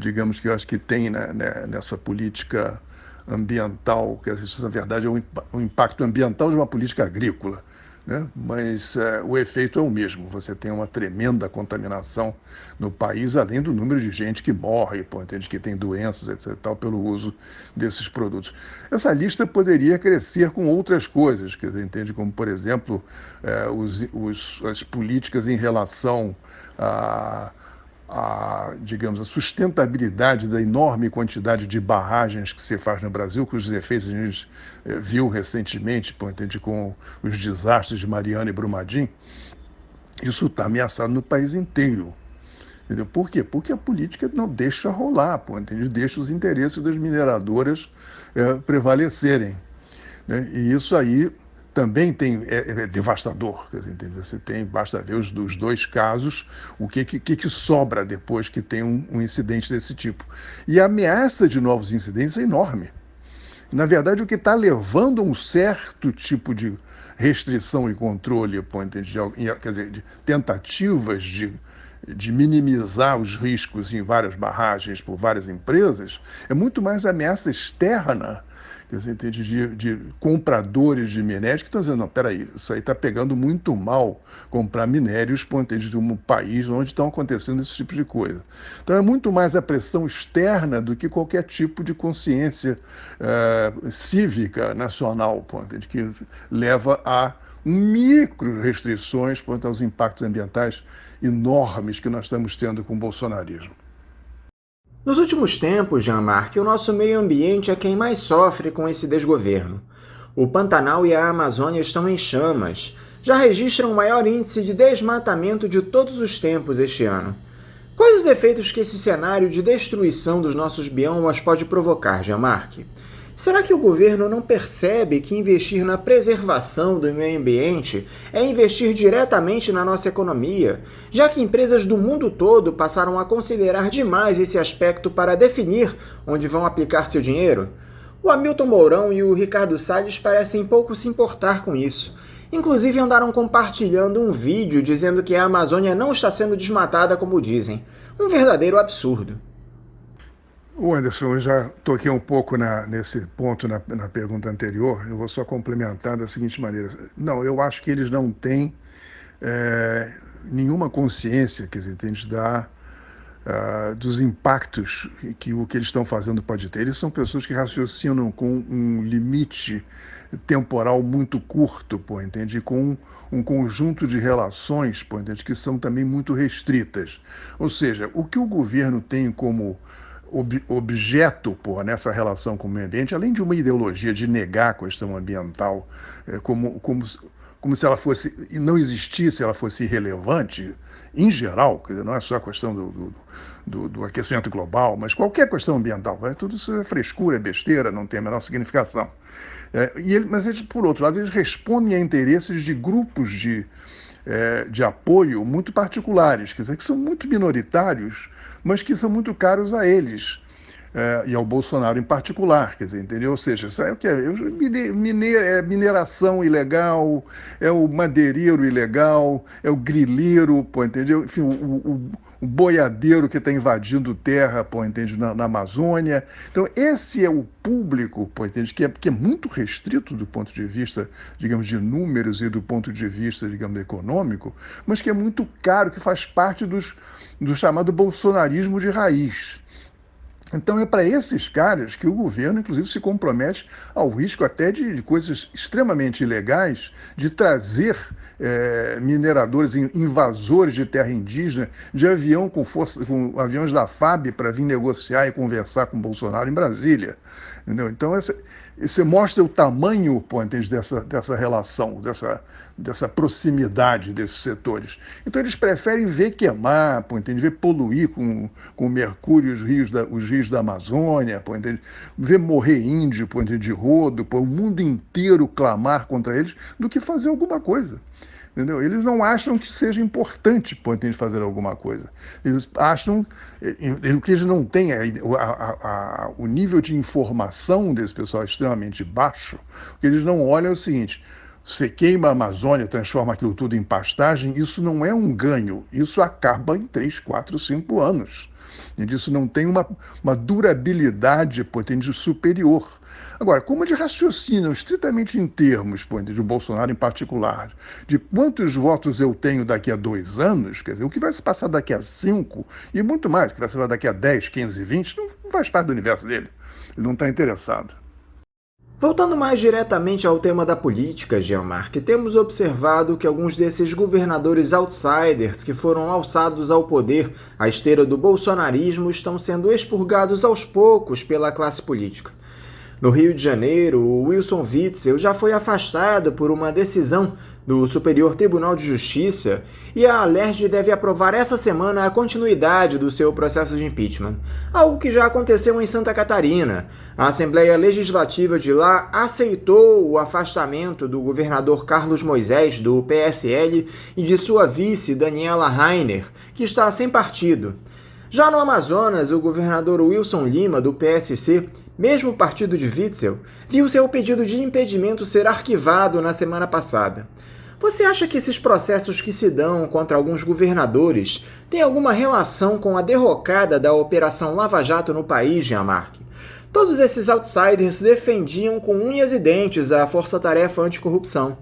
S5: digamos, que eu acho que tem, né, nessa política ambiental, que na verdade é um impacto ambiental de uma política agrícola, né? Mas o efeito é o mesmo. Você tem uma tremenda contaminação no país, além do número de gente que morre, entende, que tem doenças, etc., tal, pelo uso desses produtos. Essa lista poderia crescer com outras coisas, que você entende, como, por exemplo, as políticas em relação digamos, a sustentabilidade da enorme quantidade de barragens que se faz no Brasil, cujos efeitos a gente viu recentemente, entende, com os desastres de Mariana e Brumadinho. Isso está ameaçado no país inteiro. Entendeu? Por quê? Porque a política não deixa rolar, entende? Deixa os interesses das mineradoras prevalecerem, né? E isso aí também é devastador. Entende? Você basta ver os dois casos, o que sobra depois que tem um incidente desse tipo. E a ameaça de novos incidentes é enorme. Na verdade, o que está levando a um certo tipo de restrição e controle, entende? Quer dizer, de tentativas de minimizar os riscos em várias barragens por várias empresas, é muito mais ameaça externa, de compradores de minérios que estão dizendo, não, peraí, isso aí está pegando muito mal comprar minérios de um país onde estão acontecendo esse tipo de coisa. Então é muito mais a pressão externa do que qualquer tipo de consciência cívica nacional, que leva a micro restrições aos impactos ambientais enormes que nós estamos tendo com o bolsonarismo.
S3: Nos últimos tempos, Jean-Marc, o nosso meio ambiente é quem mais sofre com esse desgoverno. O Pantanal e a Amazônia estão em chamas. Já registram o maior índice de desmatamento de todos os tempos este ano. Quais os efeitos que esse cenário de destruição dos nossos biomas pode provocar, Jean-Marc? Será que o governo não percebe que investir na preservação do meio ambiente é investir diretamente na nossa economia, já que empresas do mundo todo passaram a considerar demais esse aspecto para definir onde vão aplicar seu dinheiro? O Hamilton Mourão e o Ricardo Salles parecem pouco se importar com isso. Inclusive andaram compartilhando um vídeo dizendo que a Amazônia não está sendo desmatada como dizem. Um verdadeiro absurdo.
S5: Anderson, eu já toquei um pouco nesse ponto na pergunta anterior, eu vou só complementar da seguinte maneira. Não, eu acho que eles não têm nenhuma consciência, quer dizer, entende, dos impactos que o que eles estão fazendo pode ter. Eles são pessoas que raciocinam com um limite temporal muito curto, entende? Com um conjunto de relações, entende? Que são também muito restritas. Ou seja, o que o governo tem como objeto nessa relação com o meio ambiente, além de uma ideologia de negar a questão ambiental como se ela fosse, e não existisse, ela fosse irrelevante, em geral, quer dizer, não é só a questão do aquecimento global, mas qualquer questão ambiental, tudo isso é frescura, é besteira, não tem a menor significação. Mas eles, por outro lado, eles respondem a interesses de grupos de apoio muito particulares, quer dizer, que são muito minoritários, mas que são muito caros a eles, e ao Bolsonaro em particular, quer dizer, entendeu? Ou seja, sabe o que é? Mineração ilegal, é o madeireiro ilegal, é o grileiro, entendeu? Enfim, o boiadeiro que está invadindo terra, entende? Na Amazônia. Então, esse é o público, entende? Que é muito restrito do ponto de vista, digamos, de números e do ponto de vista, digamos, econômico, mas que é muito caro, que faz parte do chamado bolsonarismo de raiz. Então é para esses caras que o governo, inclusive, se compromete ao risco até de coisas extremamente ilegais, de trazer mineradores, invasores de terra indígena, de avião com aviões da FAB para vir negociar e conversar com o Bolsonaro em Brasília. Entendeu? Então E você mostra o tamanho, pô, entende, dessa relação, dessa proximidade desses setores. Então eles preferem ver queimar, pô, entende, ver poluir com o mercúrio os rios da Amazônia, pô, entende, ver morrer índio, pô, entende, de rodo, pô, o mundo inteiro clamar contra eles, do que fazer alguma coisa. Entendeu? Eles não acham que seja importante, pô, entende, fazer alguma coisa. Eles acham que eles não têm o nível de informação desse pessoal é extremamente baixo, o que eles não olham é o seguinte: você queima a Amazônia, transforma aquilo tudo em pastagem, isso não é um ganho, isso acaba em 3, 4, 5 anos. Isso não tem uma durabilidade, pô, entende, superior. Agora, como eles raciocinam estritamente em termos, pô, de Bolsonaro em particular, de quantos votos eu tenho daqui a 2 anos, quer dizer, o que vai se passar daqui a 5, e muito mais, o que vai se passar daqui a 10, 15, 20, não faz parte do universo dele. Ele não está interessado.
S3: Voltando mais diretamente ao tema da política, Jean-Marc, temos observado que alguns desses governadores outsiders que foram alçados ao poder à esteira do bolsonarismo estão sendo expurgados aos poucos pela classe política. No Rio de Janeiro, o Wilson Witzel já foi afastado por uma decisão do Superior Tribunal de Justiça e a Alerj deve aprovar essa semana a continuidade do seu processo de impeachment, algo que já aconteceu em Santa Catarina. A Assembleia Legislativa de lá aceitou o afastamento do governador Carlos Moisés, do PSL, e de sua vice, Daniela Rainer, que está sem partido. Já no Amazonas, o governador Wilson Lima, do PSC, mesmo partido de Witzel, viu seu pedido de impedimento ser arquivado na semana passada. Você acha que esses processos que se dão contra alguns governadores têm alguma relação com a derrocada da Operação Lava Jato no país, Jean-Marc? Todos esses outsiders defendiam com unhas e dentes a Força-Tarefa Anticorrupção.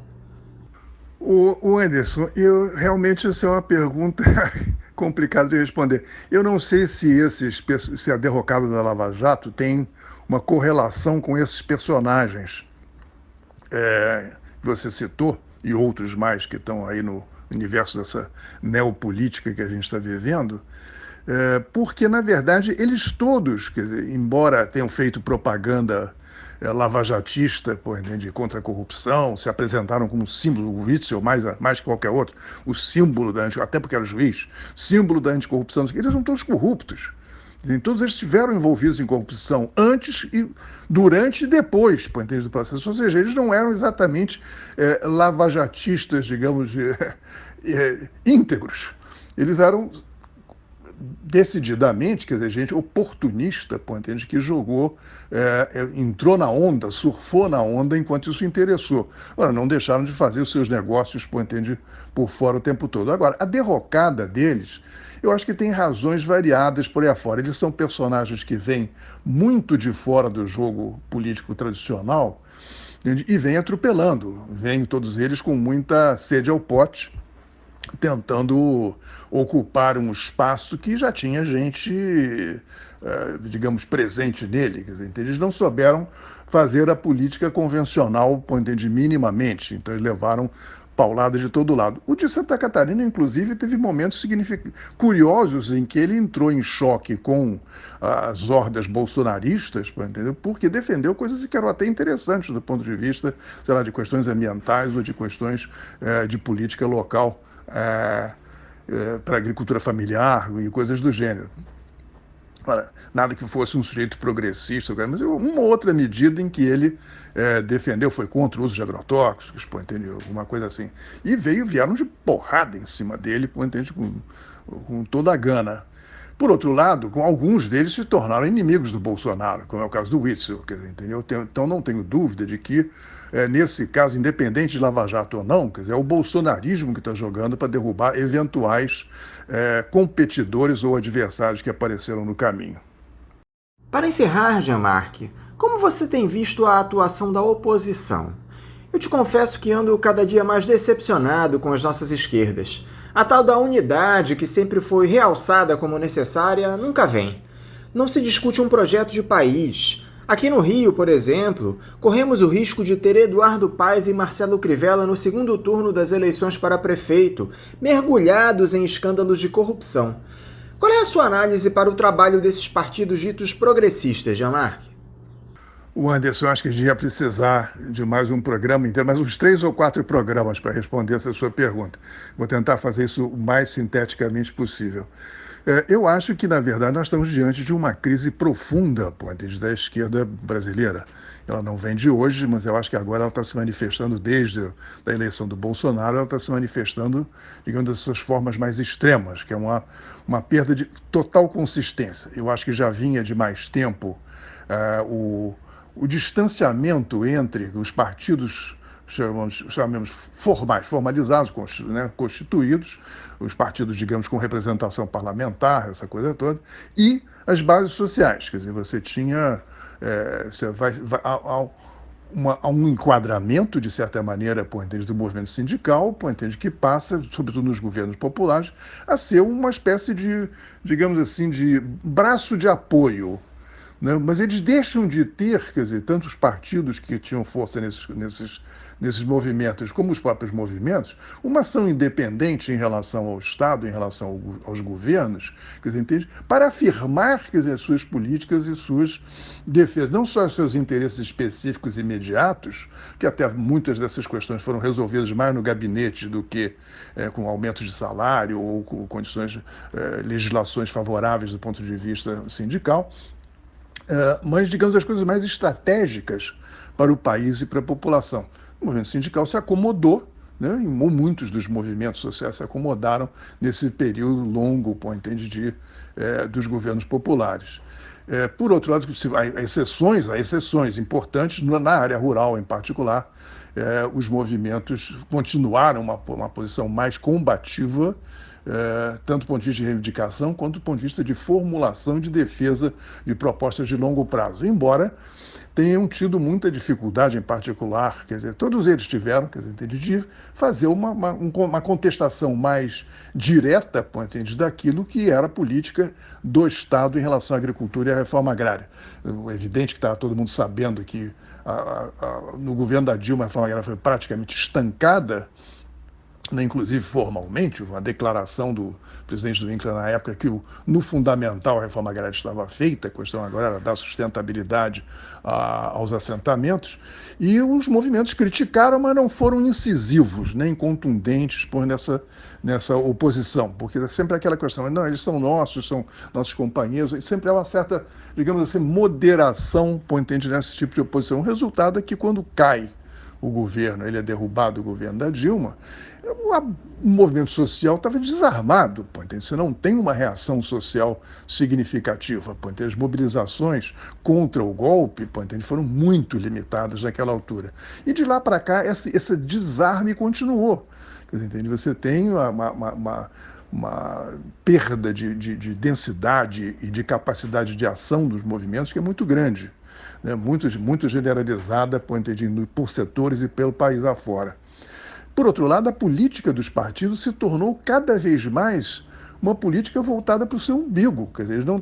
S5: O Anderson, realmente essa é uma pergunta complicada de responder. Eu não sei se a derrocada da Lava Jato tem uma correlação com esses personagens que você citou, e outros mais que estão aí no universo dessa neopolítica que a gente está vivendo, porque, na verdade, eles todos, quer dizer, embora tenham feito propaganda lavajatista, contra a corrupção, se apresentaram como símbolo, o Witzel, mais que qualquer outro, o símbolo da anticorrupção, até porque era juiz, símbolo da anticorrupção, eles são todos corruptos. Todos eles estiveram envolvidos em corrupção antes, e durante e depois do processo. Ou seja, eles não eram exatamente lavajatistas, digamos, íntegros. Eles eram decididamente, quer dizer, gente oportunista, que jogou, entrou na onda, surfou na onda enquanto isso interessou. Agora, não deixaram de fazer os seus negócios, por fora o tempo todo. Agora, a derrocada deles, eu acho que tem razões variadas por aí afora. Eles são personagens que vêm muito de fora do jogo político tradicional, entende? E vêm atropelando. Vêm todos eles com muita sede ao pote, tentando ocupar um espaço que já tinha gente, digamos, presente nele. Quer dizer, eles não souberam fazer a política convencional, minimamente. Então eles levaram paulada de todo lado. O de Santa Catarina, inclusive, teve momentos curiosos em que ele entrou em choque com as hordas bolsonaristas, porque defendeu coisas que eram até interessantes do ponto de vista, sei lá, de questões ambientais ou de questões de política local para a agricultura familiar e coisas do gênero. Nada que fosse um sujeito progressista, mas uma outra medida em que ele defendeu foi contra o uso de agrotóxicos, alguma coisa assim. E vieram de porrada em cima dele, com toda a gana. Por outro lado, com alguns deles se tornaram inimigos do Bolsonaro, como é o caso do Witzel, entendeu? Então não tenho dúvida de que, nesse caso, independente de Lava Jato ou não, é o bolsonarismo que está jogando para derrubar eventuais competidores ou adversários que apareceram no caminho.
S3: Para encerrar, Jean-Marc, como você tem visto a atuação da oposição? Eu te confesso que ando cada dia mais decepcionado com as nossas esquerdas. A tal da unidade, que sempre foi realçada como necessária, nunca vem. Não se discute um projeto de país. Aqui no Rio, por exemplo, corremos o risco de ter Eduardo Paes e Marcelo Crivella no segundo turno das eleições para prefeito, mergulhados em escândalos de corrupção. Qual é a sua análise para o trabalho desses partidos ditos progressistas, Jean-Marc?
S5: O Anderson, acho que a gente ia precisar de mais um programa inteiro, mais uns 3 ou 4 programas para responder essa sua pergunta. Vou tentar fazer isso o mais sinteticamente possível. Eu acho que, na verdade, nós estamos diante de uma crise profunda, da esquerda brasileira. Ela não vem de hoje, mas eu acho que agora ela está se manifestando desde a eleição do Bolsonaro, ela está se manifestando, digamos, das suas formas mais extremas, que é uma perda de total consistência. Eu acho que já vinha de mais tempo o distanciamento entre os partidos, chamemos formais, formalizados, né, constituídos, os partidos, digamos, com representação parlamentar, essa coisa toda, e as bases sociais. Quer dizer, você tinha... há um enquadramento, de certa maneira, do movimento sindical, que passa, sobretudo nos governos populares, a ser uma espécie de, digamos assim, de braço de apoio. Não, mas eles deixam de ter, quer dizer, tanto os partidos que tinham força nesses movimentos, como os próprios movimentos, uma ação independente em relação ao Estado, em relação aos governos, quer dizer, entende? Para afirmar, quer dizer, suas políticas e suas defesas, não só os seus interesses específicos imediatos, que até muitas dessas questões foram resolvidas mais no gabinete do que com aumentos de salário ou com condições, legislações favoráveis do ponto de vista sindical, mas, digamos, as coisas mais estratégicas para o país e para a população. O movimento sindical se acomodou, né, e muitos dos movimentos sociais se acomodaram nesse período longo, dos governos populares. Por outro lado, há exceções importantes, na área rural em particular, os movimentos continuaram uma posição mais combativa, tanto do ponto de vista de reivindicação quanto do ponto de vista de formulação e de defesa de propostas de longo prazo, embora tenham tido muita dificuldade, em particular, quer dizer, todos eles tiveram, de fazer uma contestação mais direta, daquilo que era a política do Estado em relação à agricultura e à reforma agrária. É evidente que está todo mundo sabendo que no governo da Dilma a reforma agrária foi praticamente estancada, né, inclusive formalmente, uma declaração do presidente do Winkler na época que no fundamental a reforma agrária estava feita, a questão agora era dar sustentabilidade aos assentamentos, e os movimentos criticaram, mas não foram incisivos, nem contundentes nessa oposição, porque é sempre aquela questão, não, eles são nossos companheiros, e sempre há uma certa, digamos assim, moderação, nesse tipo de oposição. O resultado é que quando cai o governo, ele é derrubado, o governo da Dilma, o movimento social estava desarmado, você não tem uma reação social significativa, as mobilizações contra o golpe, foram muito limitadas naquela altura. E de lá para cá, esse desarme continuou. Você tem uma perda de densidade e de capacidade de ação dos movimentos que é muito grande, né? Muito generalizada por setores e pelo país afora. Por outro lado, a política dos partidos se tornou cada vez mais uma política voltada para o seu umbigo. Quer dizer, eles não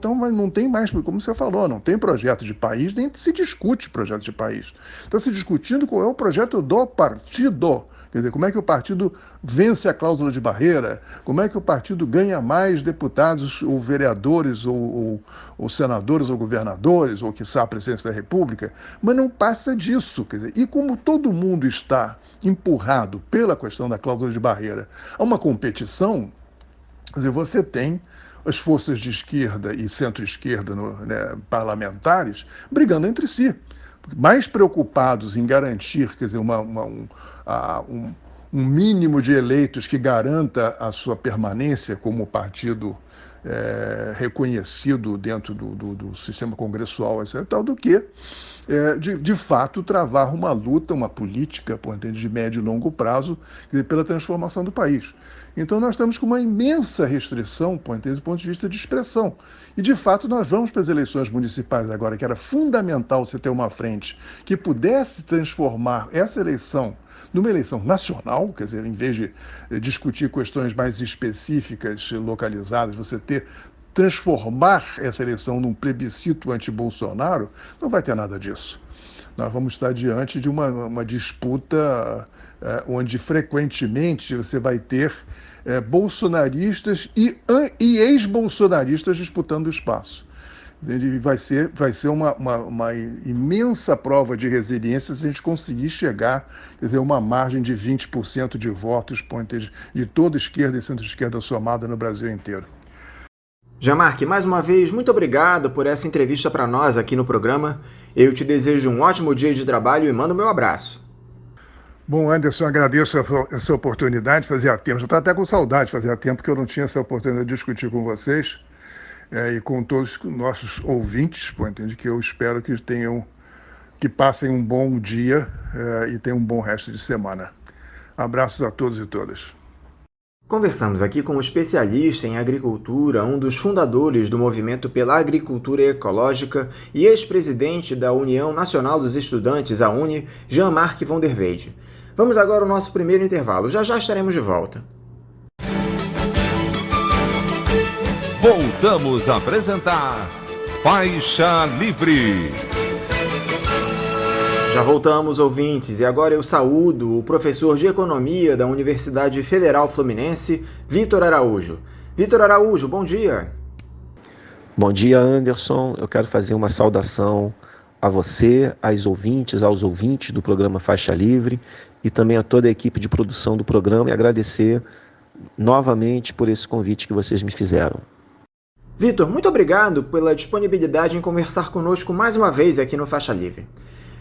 S5: tem mais, como você falou, não tem projeto de país, nem se discute projeto de país. Está se discutindo qual é o projeto do partido. Quer dizer, como é que o partido vence a cláusula de barreira, como é que o partido ganha mais deputados ou vereadores ou senadores ou governadores, ou quiçá a presidência da República, mas não passa disso. Quer dizer, e como todo mundo está empurrado pela questão da cláusula de barreira a uma competição, quer dizer, você tem as forças de esquerda e centro-esquerda, parlamentares brigando entre si, mais preocupados em garantir, quer dizer, um mínimo de eleitos que garanta a sua permanência como partido reconhecido dentro do sistema congressual, etc., do que, de fato, travar uma luta, uma política, de médio e longo prazo, pela transformação do país. Então, nós estamos com uma imensa restrição, do ponto de vista de expressão. E, de fato, nós vamos para as eleições municipais agora, que era fundamental você ter uma frente que pudesse transformar essa eleição numa eleição nacional, quer dizer, em vez de discutir questões mais específicas, localizadas, você transformar essa eleição num plebiscito anti-Bolsonaro, não vai ter nada disso. Nós vamos estar diante de uma disputa onde frequentemente você vai ter bolsonaristas e ex-bolsonaristas disputando espaço. E vai ser uma imensa prova de resiliência se a gente conseguir chegar, quer dizer, uma margem de 20% de votos de toda esquerda e centro-esquerda somada no Brasil inteiro.
S3: Jean-Marc, mais uma vez, muito obrigado por essa entrevista para nós aqui no programa. Eu te desejo um ótimo dia de trabalho e mando meu abraço.
S5: Bom, Anderson, agradeço essa oportunidade, fazia tempo, já estava até com saudade, fazia tempo que eu não tinha essa oportunidade de discutir com vocês. E com todos os nossos ouvintes, entende? Que eu espero que passem um bom dia e tenham um bom resto de semana. Abraços a todos e todas.
S3: Conversamos aqui com um especialista em agricultura, um dos fundadores do Movimento pela Agricultura Ecológica e ex-presidente da União Nacional dos Estudantes, a UNE, Jean-Marc von der Weyde. Vamos agora ao nosso primeiro intervalo. Já estaremos de volta.
S1: Voltamos a apresentar Faixa Livre.
S3: Já voltamos, ouvintes, e agora eu saúdo o professor de Economia da Universidade Federal Fluminense, Vitor Araújo. Vitor Araújo, bom dia.
S2: Bom dia, Anderson. Eu quero fazer uma saudação a você, aos ouvintes do programa Faixa Livre e também a toda a equipe de produção do programa e agradecer novamente por esse convite que vocês me fizeram.
S3: Vitor, muito obrigado pela disponibilidade em conversar conosco mais uma vez aqui no Faixa Livre.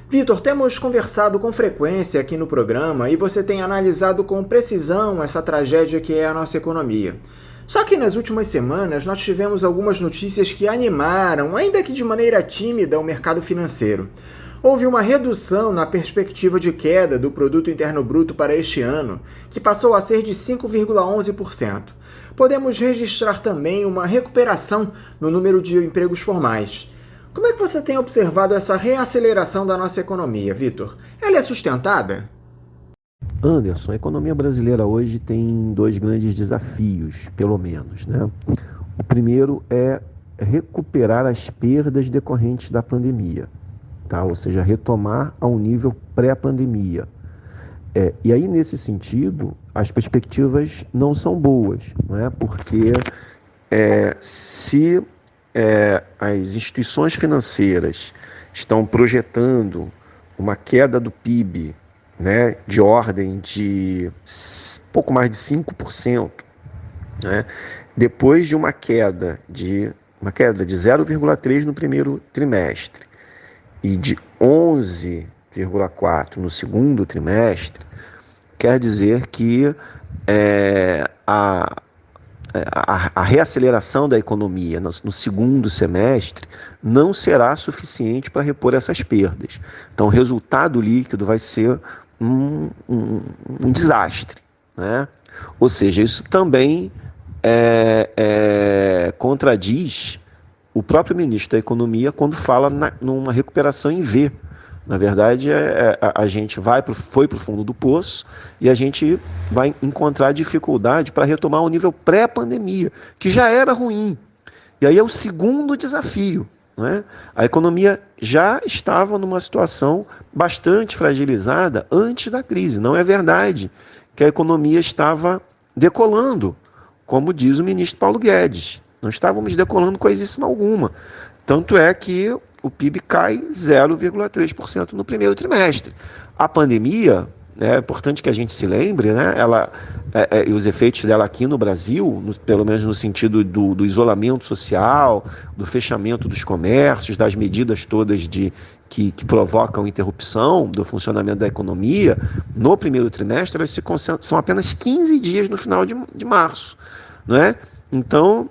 S3: Vitor, temos conversado com frequência aqui no programa e você tem analisado com precisão essa tragédia que é a nossa economia. Só que nas últimas semanas nós tivemos algumas notícias que animaram, ainda que de maneira tímida, o mercado financeiro. Houve uma redução na perspectiva de queda do Produto Interno Bruto para este ano, que passou a ser de 5,11%. Podemos registrar também uma recuperação no número de empregos formais. Como é que você tem observado essa reaceleração da nossa economia, Vitor? Ela é sustentada?
S2: Anderson, a economia brasileira hoje tem dois grandes desafios, pelo menos, né? O primeiro é recuperar as perdas decorrentes da pandemia, tá? Ou seja, retomar ao nível pré-pandemia. E aí, nesse sentido, as perspectivas não são boas, não é? Porque se as instituições financeiras estão projetando uma queda do PIB, né, de ordem de pouco mais de 5%, né, depois de uma queda de 0,3% no primeiro trimestre e de 11,4% no segundo trimestre, quer dizer que a reaceleração da economia no segundo semestre não será suficiente para repor essas perdas. Então, o resultado líquido vai ser um desastre, né? Ou seja, isso também contradiz o próprio ministro da Economia quando fala numa recuperação em V. Na verdade, a gente foi para o fundo do poço e a gente vai encontrar dificuldade para retomar o nível pré-pandemia, que já era ruim. E aí é o segundo desafio, né? A economia já estava numa situação bastante fragilizada antes da crise. Não é verdade que a economia estava decolando, como diz o ministro Paulo Guedes. Não estávamos decolando coisíssima alguma. Tanto é que o PIB cai 0,3% no primeiro trimestre. A pandemia, é importante que a gente se lembre, né, e os efeitos dela aqui no Brasil, pelo menos no sentido do isolamento social, do fechamento dos comércios, das medidas todas que provocam interrupção do funcionamento da economia, no primeiro trimestre, elas são apenas 15 dias no final de março. Né? Então,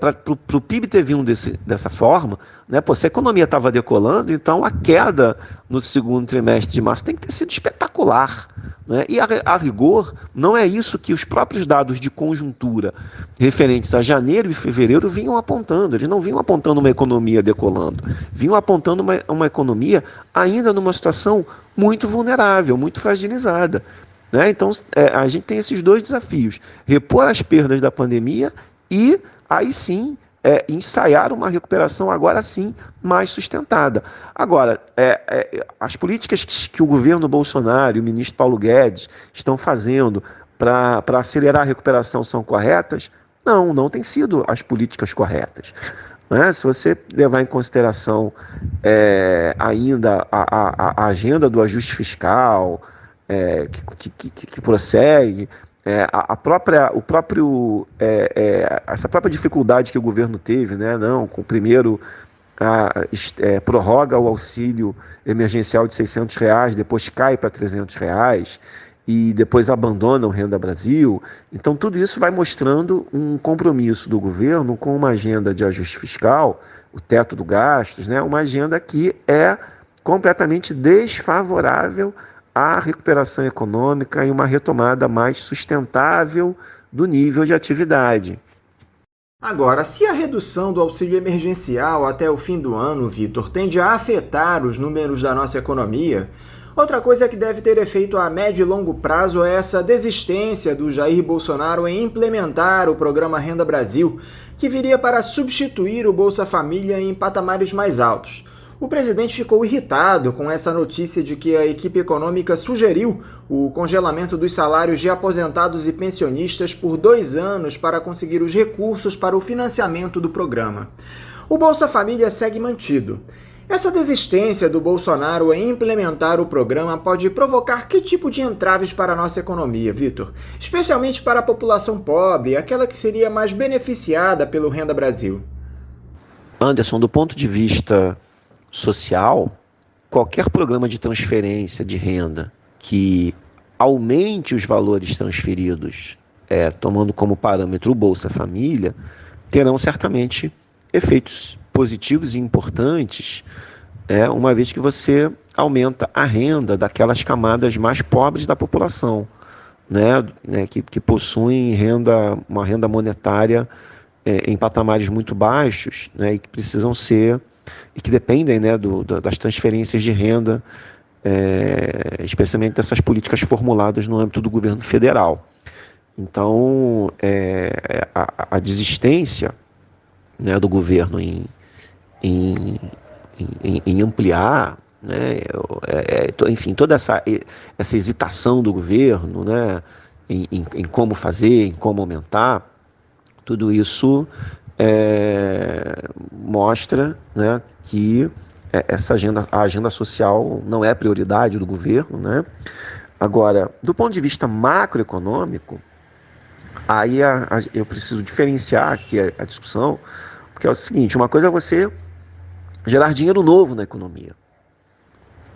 S2: para o PIB ter vindo dessa forma, né, se a economia estava decolando, então a queda no segundo trimestre de março tem que ter sido espetacular. Né? E a rigor, não é isso que os próprios dados de conjuntura referentes a janeiro e fevereiro vinham apontando. Eles não vinham apontando uma economia decolando, vinham apontando uma economia ainda numa situação muito vulnerável, muito fragilizada. Né? Então, a gente tem esses dois desafios: repor as perdas da pandemia e aí sim ensaiar uma recuperação agora sim mais sustentada. Agora, as políticas que o governo Bolsonaro e o ministro Paulo Guedes estão fazendo para acelerar a recuperação são corretas? Não têm sido as políticas corretas. né? Se você levar em consideração ainda a agenda do ajuste fiscal que prossegue, essa própria dificuldade que o governo teve, né? Não, com o primeiro prorroga o auxílio emergencial de R$600, depois cai para R$300 e depois abandona o Renda Brasil. Então tudo isso vai mostrando um compromisso do governo com uma agenda de ajuste fiscal, o teto do gastos, né? Uma agenda que é completamente desfavorável à recuperação econômica e uma retomada mais sustentável do nível de atividade.
S3: Agora, se a redução do auxílio emergencial até o fim do ano, Vitor, tende a afetar os números da nossa economia, outra coisa que deve ter efeito a médio e longo prazo é essa desistência do Jair Bolsonaro em implementar o programa Renda Brasil, que viria para substituir o Bolsa Família em patamares mais altos. O presidente ficou irritado com essa notícia de que a equipe econômica sugeriu o congelamento dos salários de aposentados e pensionistas por 2 anos para conseguir os recursos para o financiamento do programa. O Bolsa Família segue mantido. Essa desistência do Bolsonaro em implementar o programa pode provocar que tipo de entraves para a nossa economia, Vitor? Especialmente para a população pobre, aquela que seria mais beneficiada pelo Renda Brasil.
S2: Anderson, do ponto de vista social, qualquer programa de transferência de renda que aumente os valores transferidos, tomando como parâmetro o Bolsa Família, terão certamente efeitos positivos e importantes, uma vez que você aumenta a renda daquelas camadas mais pobres da população, que possuem uma renda monetária em patamares muito baixos, e que precisam ser e que dependem das transferências de renda, especialmente dessas políticas formuladas no âmbito do governo federal. Então, a desistência do governo em ampliar, enfim, toda essa hesitação do governo, em como fazer, em como aumentar, tudo isso mostra, que a agenda social não é prioridade do governo, Agora, do ponto de vista macroeconômico, aí eu preciso diferenciar aqui a discussão, porque é o seguinte: uma coisa é você gerar dinheiro novo na economia,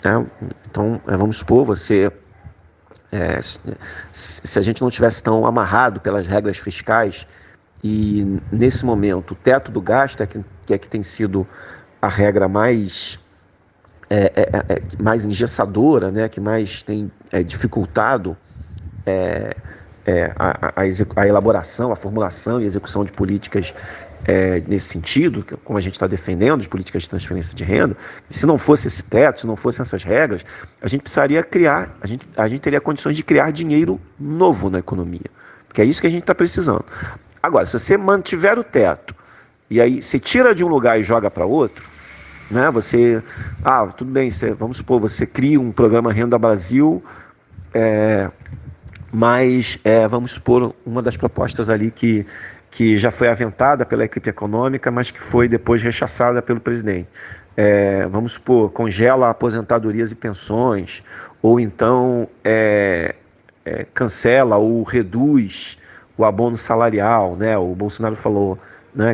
S2: Então, vamos supor, se a gente não tivesse tão amarrado pelas regras fiscais, e nesse momento o teto do gasto que tem sido a regra mais engessadora, que mais tem dificultado a elaboração, a formulação e execução de políticas nesse sentido, como a gente está defendendo, de políticas de transferência de renda. Se não fosse esse teto, se não fossem essas regras, a gente precisaria a gente teria condições de criar dinheiro novo na economia, porque é isso que a gente está precisando. Agora, se você mantiver o teto e aí você tira de um lugar e joga para outro, tudo bem, vamos supor, você cria um programa Renda Brasil, mas vamos supor uma das propostas ali que já foi aventada pela equipe econômica, mas que foi depois rechaçada pelo presidente. Vamos supor, congela aposentadorias e pensões, ou então cancela ou reduz o abono salarial, O Bolsonaro falou,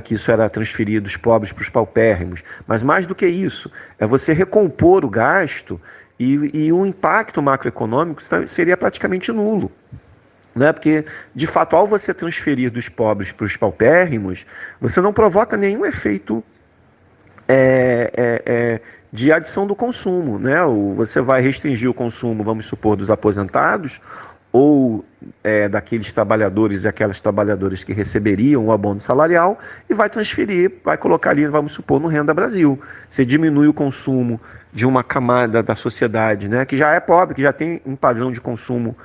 S2: que isso era transferir dos pobres para os paupérrimos. Mas mais do que isso, é você recompor o gasto e o impacto macroeconômico seria praticamente nulo. Porque, de fato, ao você transferir dos pobres para os paupérrimos, você não provoca nenhum efeito de adição do consumo. Você vai restringir o consumo, vamos supor, dos aposentados, ou daqueles trabalhadores e aquelas trabalhadoras que receberiam o abono salarial, e vai transferir, vai colocar ali, vamos supor, no Renda Brasil. Você diminui o consumo de uma camada da sociedade, que já é pobre, que já tem um padrão de consumo,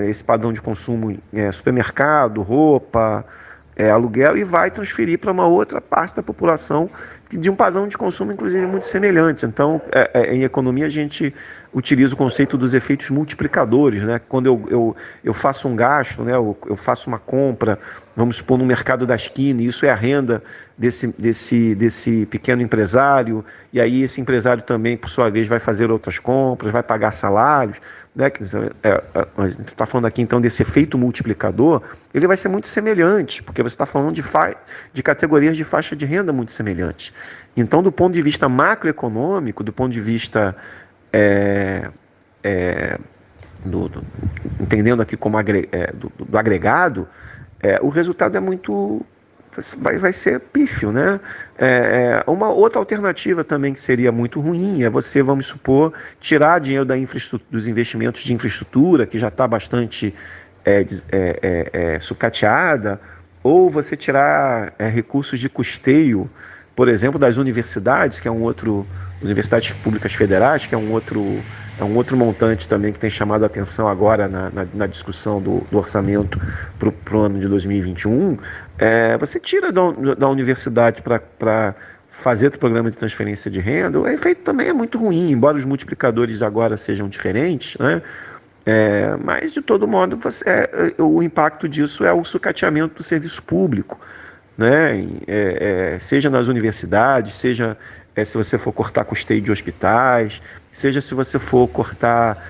S2: esse padrão de consumo supermercado, roupa, aluguel, e vai transferir para uma outra parte da população de um padrão de consumo, inclusive, muito semelhante. Então, em economia, a gente utiliza o conceito dos efeitos multiplicadores, né? Quando eu faço um gasto, né? Eu faço uma compra, vamos supor, no mercado da esquina, e isso é a renda desse pequeno empresário, e aí esse empresário também, por sua vez, vai fazer outras compras, vai pagar salários, né? Quer dizer, a gente está falando aqui, então, desse efeito multiplicador, ele vai ser muito semelhante, porque você está falando de categorias de faixa de renda muito semelhantes. Então, do ponto de vista macroeconômico, do ponto de vista entendendo aqui como do agregado, o resultado vai ser pífio, né? Uma outra alternativa também que seria muito ruim é você, vamos supor, tirar dinheiro dos investimentos de infraestrutura, que já está bastante sucateada, ou você tirar recursos de custeio, por exemplo, das universidades, que é universidades públicas federais, que é um outro montante também que tem chamado a atenção agora na discussão do orçamento para o ano de 2021. Você tira da universidade para fazer o programa de transferência de renda, o efeito também é muito ruim, embora os multiplicadores agora sejam diferentes, né? Mas, de todo modo, o impacto disso é o sucateamento do serviço público, né? Seja nas universidades, seja se você for cortar custeio de hospitais, seja se você for cortar,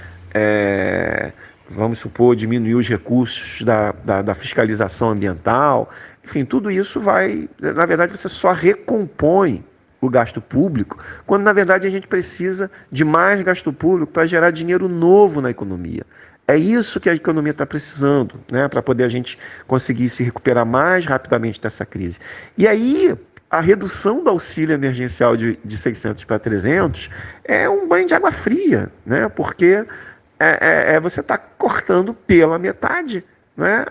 S2: vamos supor, diminuir os recursos da fiscalização ambiental, enfim, tudo isso na verdade, você só recompõe o gasto público, quando na verdade a gente precisa de mais gasto público para gerar dinheiro novo na economia. É isso que a economia está precisando, né, para poder a gente conseguir se recuperar mais rapidamente dessa crise. E aí, a redução do auxílio emergencial de 600 para 300 é um banho de água fria, né, porque você está cortando pela metade, né,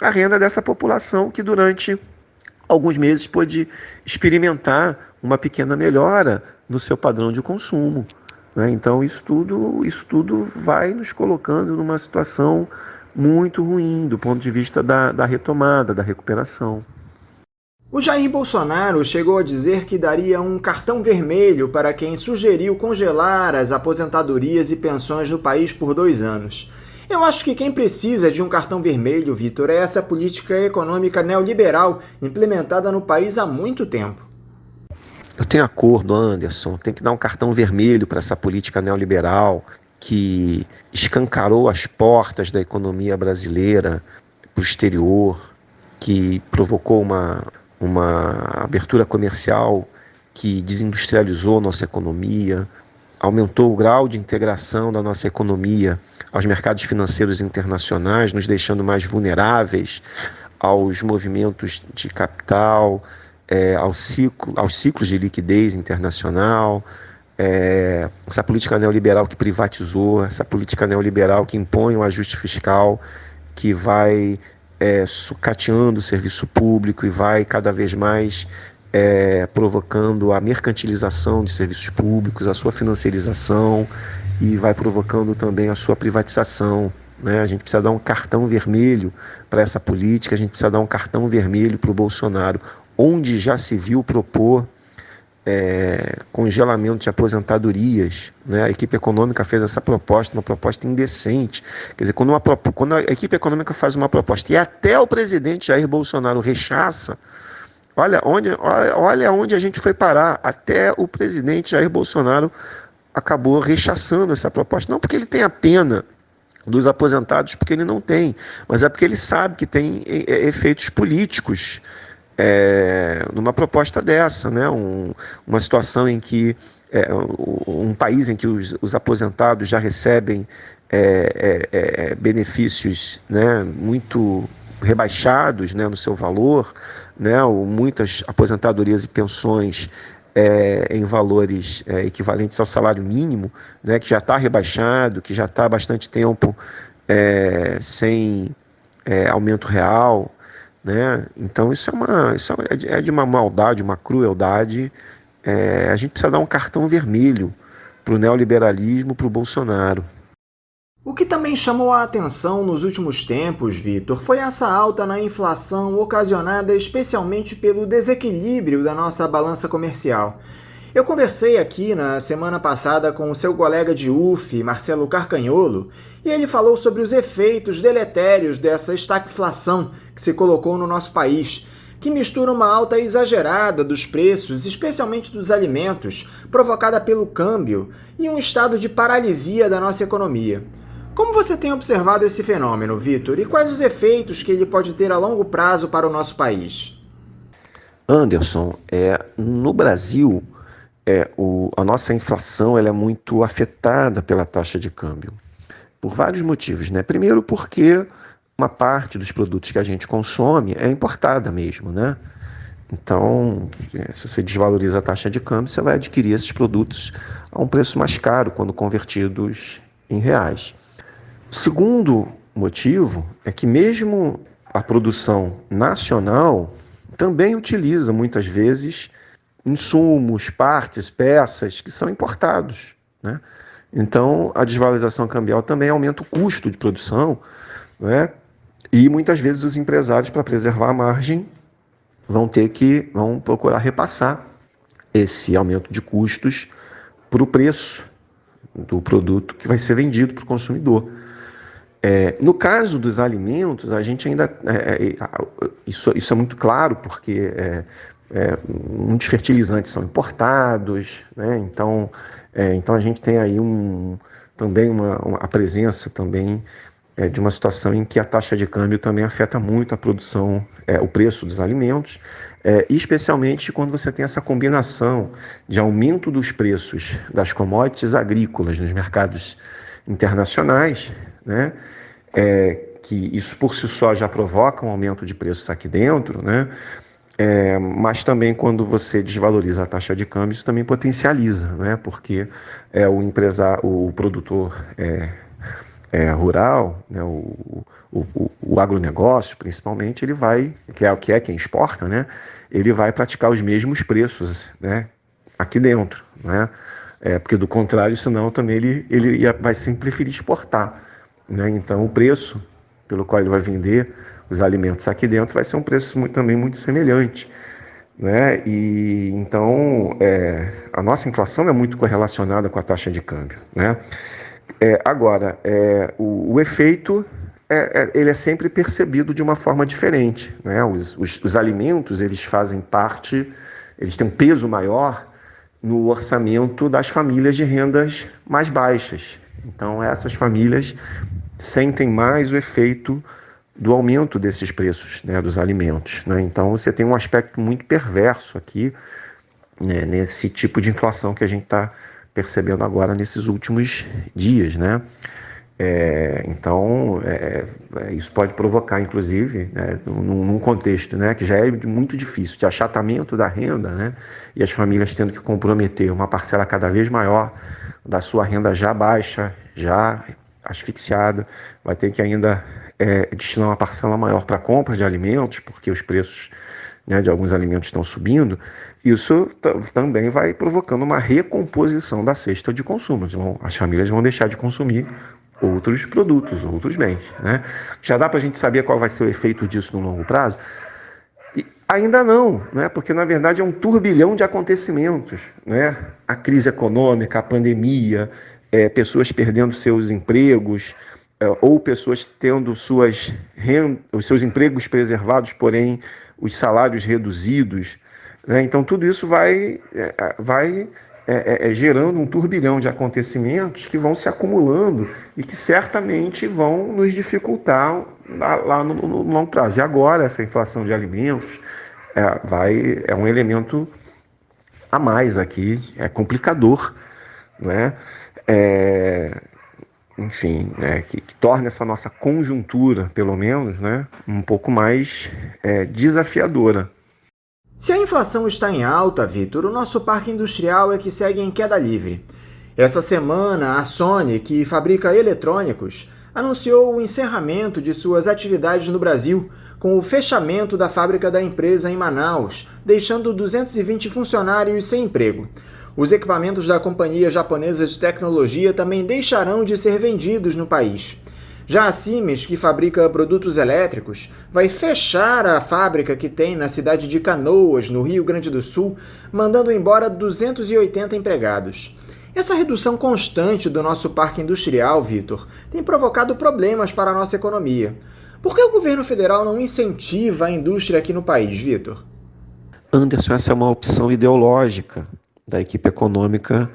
S2: a renda dessa população que durante alguns meses pôde experimentar uma pequena melhora no seu padrão de consumo, né? Então isso tudo vai nos colocando numa situação muito ruim do ponto de vista da retomada, da recuperação.
S3: O Jair Bolsonaro chegou a dizer que daria um cartão vermelho para quem sugeriu congelar as aposentadorias e pensões no país por 2 anos. Eu acho que quem precisa de um cartão vermelho, Vitor, é essa política econômica neoliberal implementada no país há muito tempo.
S2: Eu tenho acordo, Anderson, tem que dar um cartão vermelho para essa política neoliberal que escancarou as portas da economia brasileira para o exterior, que provocou uma abertura comercial que desindustrializou nossa economia, aumentou o grau de integração da nossa economia aos mercados financeiros internacionais, nos deixando mais vulneráveis aos movimentos de capital, aos ciclos de liquidez internacional, essa política neoliberal que privatizou, essa política neoliberal que impõe o ajuste fiscal, que vai sucateando o serviço público e vai cada vez mais provocando a mercantilização de serviços públicos, a sua financiarização, e vai provocando também a sua privatização, né? A gente precisa dar um cartão vermelho para essa política, a gente precisa dar um cartão vermelho para o Bolsonaro, onde já se viu propor congelamento de aposentadorias, né? A equipe econômica fez essa proposta, uma proposta indecente. Quer dizer, quando a equipe econômica faz uma proposta e até o presidente Jair Bolsonaro rechaça, olha onde a gente foi parar. Até o presidente Jair Bolsonaro acabou rechaçando essa proposta. Não porque ele tenha pena dos aposentados, porque ele não tem, mas é porque ele sabe que tem efeitos políticos numa proposta dessa, né? Uma situação em que um país em que os aposentados já recebem benefícios, né, muito rebaixados, né, no seu valor, né, ou muitas aposentadorias e pensões em valores equivalentes ao salário mínimo, né, que já está rebaixado, que já está há bastante tempo sem aumento real, né? Então isso é de uma maldade, uma crueldade. A gente precisa dar um cartão vermelho para o neoliberalismo, para o Bolsonaro.
S3: O que também chamou a atenção nos últimos tempos, Vitor, foi essa alta na inflação ocasionada especialmente pelo desequilíbrio da nossa balança comercial. Eu conversei aqui na semana passada com o seu colega de UF, Marcelo Carcanholo, e ele falou sobre os efeitos deletérios dessa estagflação que se colocou no nosso país, que mistura uma alta exagerada dos preços, especialmente dos alimentos, provocada pelo câmbio, e um estado de paralisia da nossa economia. Como você tem observado esse fenômeno, Vitor, e quais os efeitos que ele pode ter a longo prazo para o nosso país?
S2: Anderson, no Brasil, a nossa inflação ela é muito afetada pela taxa de câmbio, por vários motivos, né? Primeiro porque uma parte dos produtos que a gente consome é importada mesmo, né? Então, se você desvaloriza a taxa de câmbio, você vai adquirir esses produtos a um preço mais caro quando convertidos em reais. O segundo motivo é que mesmo a produção nacional também utiliza muitas vezes insumos, partes, peças que são importados, né? Então, a desvalorização cambial também aumenta o custo de produção, né? E muitas vezes os empresários, para preservar a margem, vão procurar repassar esse aumento de custos para o preço do produto que vai ser vendido para o consumidor. No caso dos alimentos, a gente ainda... Isso é muito claro, porque muitos fertilizantes são importados, né? Então a gente tem aí também a presença também de uma situação em que a taxa de câmbio também afeta muito a produção, o preço dos alimentos, especialmente quando você tem essa combinação de aumento dos preços das commodities agrícolas nos mercados internacionais, né? Que isso por si só já provoca um aumento de preços aqui dentro, né? Mas também quando você desvaloriza a taxa de câmbio, isso também potencializa, né? Porque o produtor rural, né? O agronegócio, principalmente, ele vai, que é quem exporta, né? Ele vai praticar os mesmos preços, né? Aqui dentro, né? Porque do contrário, senão também ele vai sempre preferir exportar, né? Então o preço pelo qual ele vai vender os alimentos aqui dentro vai ser um preço também muito semelhante, né? E então a nossa inflação é muito correlacionada com a taxa de câmbio, né? Agora, o efeito ele é sempre percebido de uma forma diferente, né? Os alimentos eles fazem parte, eles têm um peso maior no orçamento das famílias de rendas mais baixas. Então essas famílias sentem mais o efeito do aumento desses preços, né, dos alimentos, né? Então você tem um aspecto muito perverso aqui, né, nesse tipo de inflação que a gente está percebendo agora nesses últimos dias, né? Então isso pode provocar, inclusive, né, num contexto, né, que já é muito difícil, de achatamento da renda, né, e as famílias tendo que comprometer uma parcela cada vez maior da sua renda já baixa, já asfixiada, vai ter que ainda destinar uma parcela maior para a compra de alimentos, porque os preços, né, de alguns alimentos estão subindo. Isso também vai provocando uma recomposição da cesta de consumo. Então, as famílias vão deixar de consumir outros produtos, outros bens, né? Já dá para a gente saber qual vai ser o efeito disso no longo prazo? E ainda não, né? Porque na verdade é um turbilhão de acontecimentos, né? A crise econômica, a pandemia, pessoas perdendo seus empregos, ou pessoas tendo os seus empregos preservados, porém os salários reduzidos, né? Então tudo isso vai gerando um turbilhão de acontecimentos que vão se acumulando e que certamente vão nos dificultar lá no longo prazo. E agora essa inflação de alimentos é um elemento a mais aqui, é complicador, né? Enfim, que torna essa nossa conjuntura, pelo menos, né, um pouco mais desafiadora.
S3: Se a inflação está em alta, Vitor, o nosso parque industrial é que segue em queda livre. Essa semana, a Sony, que fabrica eletrônicos, anunciou o encerramento de suas atividades no Brasil, com o fechamento da fábrica da empresa em Manaus, deixando 220 funcionários sem emprego. Os equipamentos da companhia japonesa de tecnologia também deixarão de ser vendidos no país. Já a Siemens, que fabrica produtos elétricos, vai fechar a fábrica que tem na cidade de Canoas, no Rio Grande do Sul, mandando embora 280 empregados. Essa redução constante do nosso parque industrial, Vitor, tem provocado problemas para a nossa economia. Por que o governo federal não incentiva a indústria aqui no país, Vitor?
S2: Anderson, essa é uma opção ideológica da equipe econômica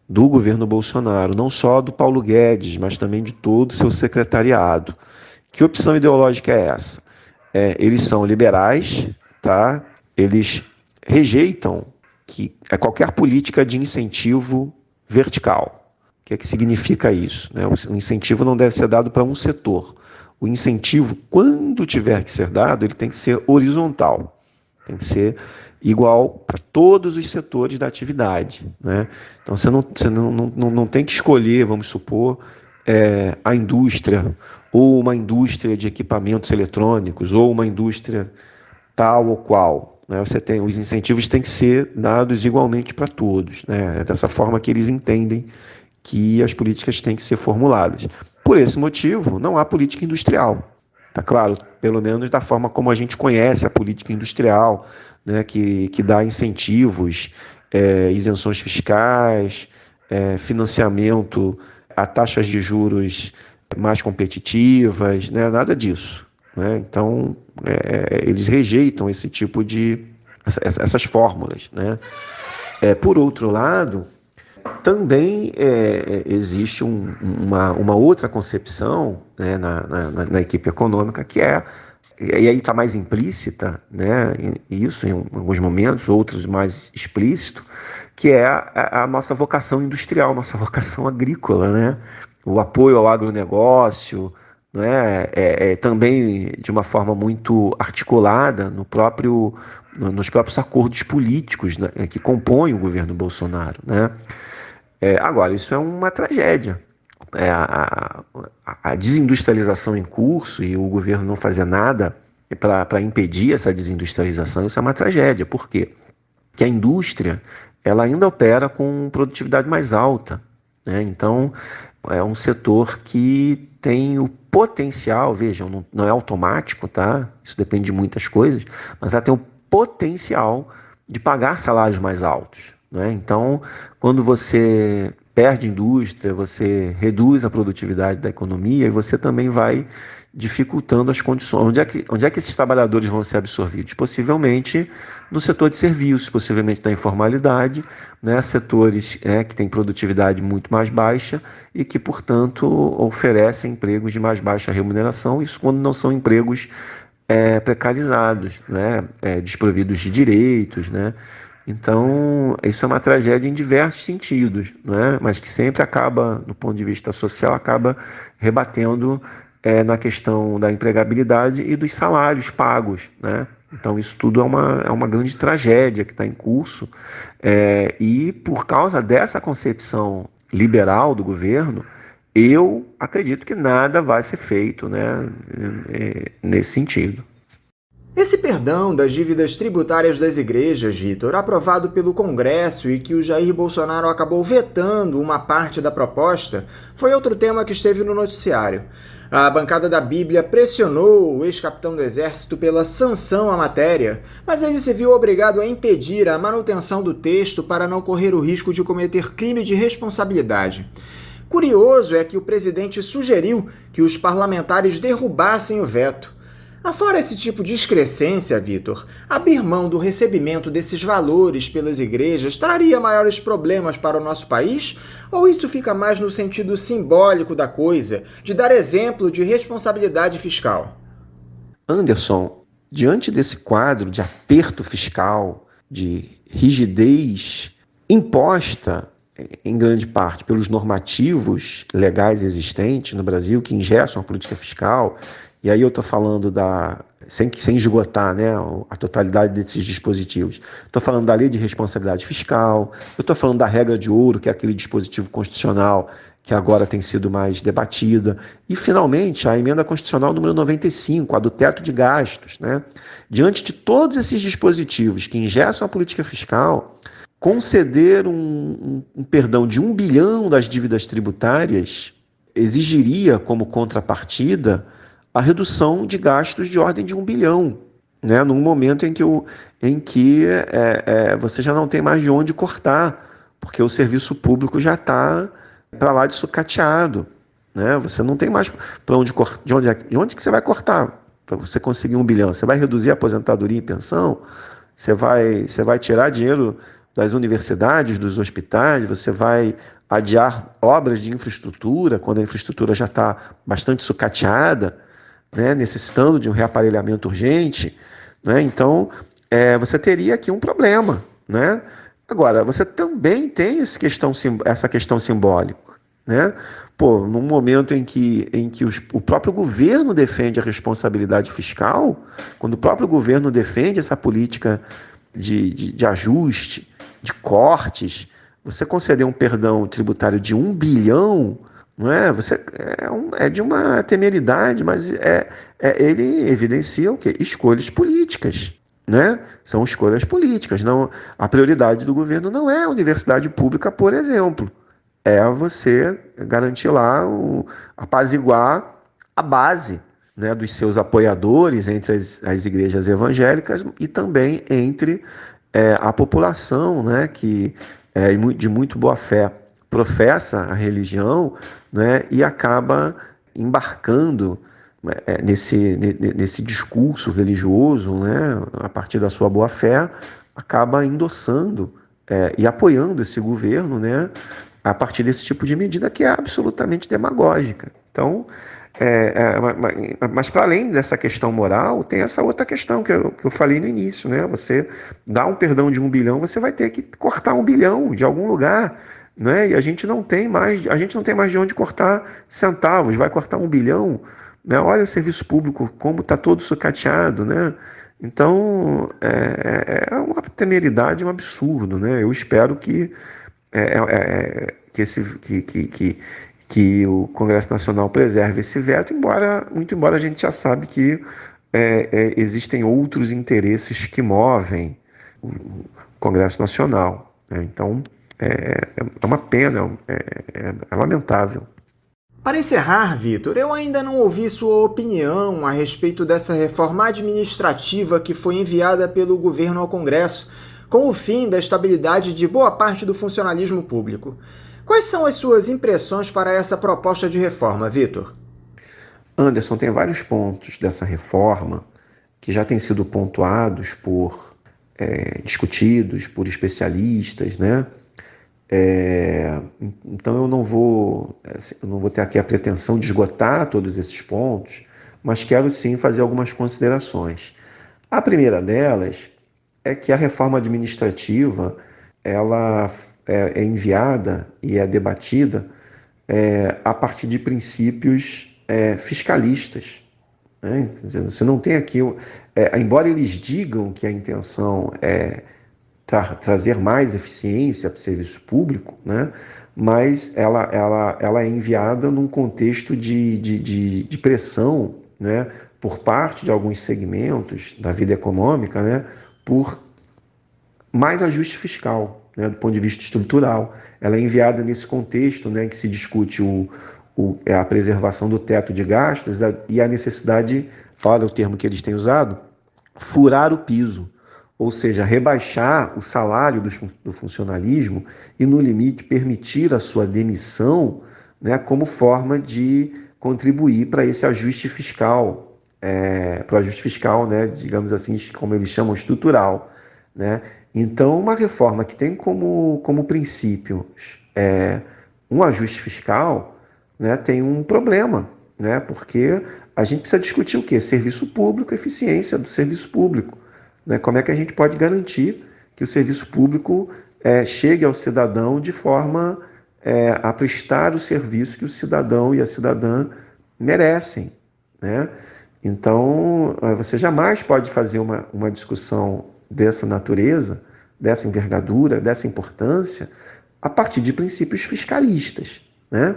S2: do governo Bolsonaro, não só do Paulo Guedes, mas também de todo o seu secretariado. Que opção ideológica é essa? Eles são liberais, tá? Eles rejeitam qualquer política de incentivo vertical. O que significa isso? O incentivo não deve ser dado para um setor. O incentivo, quando tiver que ser dado, ele tem que ser horizontal. Tem que ser igual para todos os setores da atividade, né? Então você não tem que escolher, vamos supor, a indústria, ou uma indústria de equipamentos eletrônicos, ou uma indústria tal ou qual, né? Os incentivos têm que ser dados igualmente para todos, né? É dessa forma que eles entendem que as políticas têm que ser formuladas. Por esse motivo, não há política industrial. Tá claro, pelo menos da forma como a gente conhece a política industrial, né, que dá incentivos, isenções fiscais, financiamento a taxas de juros mais competitivas, né, nada disso, né? Então, eles rejeitam esse tipo essas fórmulas, né? Por outro lado, também existe uma outra concepção, né, na equipe econômica, que e aí está mais implícita, né, isso em alguns momentos, outros mais explícito, que é a nossa vocação industrial, nossa vocação agrícola, né? O apoio ao agronegócio, né, também de uma forma muito articulada nos próprios acordos políticos, né, que compõem o governo Bolsonaro, né? Agora, isso é uma tragédia. A desindustrialização em curso e o governo não fazer nada para impedir essa desindustrialização, isso é uma tragédia. Por quê? Porque a indústria ela ainda opera com produtividade mais alta, né? Então, é um setor que tem o potencial, vejam, não é automático, tá? Isso depende de muitas coisas, mas ela tem o potencial de pagar salários mais altos, né? Então, quando você perde indústria, você reduz a produtividade da economia e você também vai dificultando as condições. Onde é que esses trabalhadores vão ser absorvidos? Possivelmente no setor de serviços, possivelmente na informalidade, né? Setores que têm produtividade muito mais baixa e que, portanto, oferecem empregos de mais baixa remuneração, isso quando não são empregos precarizados, né? Desprovidos de direitos, né? Então, isso é uma tragédia em diversos sentidos, né? Mas que sempre acaba, do ponto de vista social, acaba rebatendo na questão da empregabilidade e dos salários pagos, né? Então, isso tudo é uma grande tragédia que está em curso, e por causa dessa concepção liberal do governo, eu acredito que nada vai ser feito, né, nesse sentido.
S3: Esse perdão das dívidas tributárias das igrejas, Vitor, aprovado pelo Congresso e que o Jair Bolsonaro acabou vetando uma parte da proposta, foi outro tema que esteve no noticiário. A bancada da Bíblia pressionou o ex-capitão do Exército pela sanção à matéria, mas ele se viu obrigado a impedir a manutenção do texto para não correr o risco de cometer crime de responsabilidade. Curioso é que o presidente sugeriu que os parlamentares derrubassem o veto. Afora esse tipo de excrescência, Vitor, abrir mão do recebimento desses valores pelas igrejas traria maiores problemas para o nosso país? Ou isso fica mais no sentido simbólico da coisa, de dar exemplo de responsabilidade fiscal?
S2: Anderson, diante desse quadro de aperto fiscal, de rigidez imposta em grande parte pelos normativos legais existentes no Brasil, que engessam a política fiscal, e aí eu estou falando sem esgotar, né, a totalidade desses dispositivos. Estou falando da lei de responsabilidade fiscal, eu estou falando da regra de ouro, que é aquele dispositivo constitucional que agora tem sido mais debatida, e finalmente a emenda constitucional número 95, a do teto de gastos, né? Diante de todos esses dispositivos que engessam a política fiscal, conceder um perdão de 1 bilhão das dívidas tributárias exigiria como contrapartida a redução de gastos de ordem de 1 bilhão, né? Num momento em que você já não tem mais de onde cortar, porque o serviço público já está para lá de sucateado, né? Você não tem mais para onde cortar. De onde que você vai cortar para você conseguir 1 bilhão? Você vai reduzir a aposentadoria e pensão? Você vai tirar dinheiro das universidades, dos hospitais? Você vai adiar obras de infraestrutura quando a infraestrutura já está bastante sucateada, né? Necessitando de um reaparelhamento urgente, né? Então, você teria aqui um problema, né? Agora, você também tem essa questão simbólica, né? Pô, num momento em que o próprio governo defende a responsabilidade fiscal, quando o próprio governo defende essa política de ajuste, de cortes, você conceder um perdão tributário de 1 bilhão, não é? É de uma temeridade, mas ele evidencia o quê? Escolhas políticas, né? São escolhas políticas. Não, a prioridade do governo não é a universidade pública, por exemplo. É você garantir lá, apaziguar a base, né, dos seus apoiadores entre as igrejas evangélicas e também entre a população, né, que de muito boa fé professa a religião, né, e acaba embarcando nesse discurso religioso, né, a partir da sua boa fé, acaba endossando e apoiando esse governo, né, a partir desse tipo de medida que é absolutamente demagógica. Então, mas para além dessa questão moral, tem essa outra questão que eu falei no início, né? Você dá um perdão de 1 bilhão, você vai ter que cortar 1 bilhão de algum lugar, né? E a gente não tem mais de onde cortar centavos, vai cortar 1 bilhão, né? Olha o serviço público como está todo sucateado, né? Então é uma temeridade, um absurdo, né? Eu espero que o Congresso Nacional preserve esse veto, muito embora a gente já sabe que existem outros interesses que movem o Congresso Nacional, né? Então, é uma pena, é lamentável.
S3: Para encerrar, Vitor, eu ainda não ouvi sua opinião a respeito dessa reforma administrativa que foi enviada pelo governo ao Congresso, com o fim da estabilidade de boa parte do funcionalismo público. Quais são as suas impressões para essa proposta de reforma, Vitor?
S2: Anderson, tem vários pontos dessa reforma que já têm sido pontuados discutidos por especialistas, né? Então eu não vou ter aqui a pretensão de esgotar todos esses pontos, mas quero sim fazer algumas considerações. A primeira delas é que a reforma administrativa ela é enviada e é debatida a partir de princípios fiscalistas, né? Quer dizer, você não tem aqui, embora eles digam que a intenção é trazer mais eficiência para o serviço público, né? Mas ela é enviada num contexto de pressão, né? Por parte de alguns segmentos da vida econômica, né? Por mais ajuste fiscal, né? Do ponto de vista estrutural. Ela é enviada nesse contexto, né? Que se discute a preservação do teto de gastos e a necessidade, olha o termo que eles têm usado, furar o piso. Ou seja, rebaixar o salário do funcionalismo e, no limite, permitir a sua demissão, né, como forma de contribuir para esse ajuste fiscal, para o ajuste fiscal, né, digamos assim, como eles chamam, estrutural, né? Então, uma reforma que tem como princípio um ajuste fiscal, né, tem um problema, né, porque a gente precisa discutir o quê? Serviço público, eficiência do serviço público. Como é que a gente pode garantir que o serviço público chegue ao cidadão de forma a prestar o serviço que o cidadão e a cidadã merecem, né? Então, você jamais pode fazer uma discussão dessa natureza, dessa envergadura, dessa importância, a partir de princípios fiscalistas, né?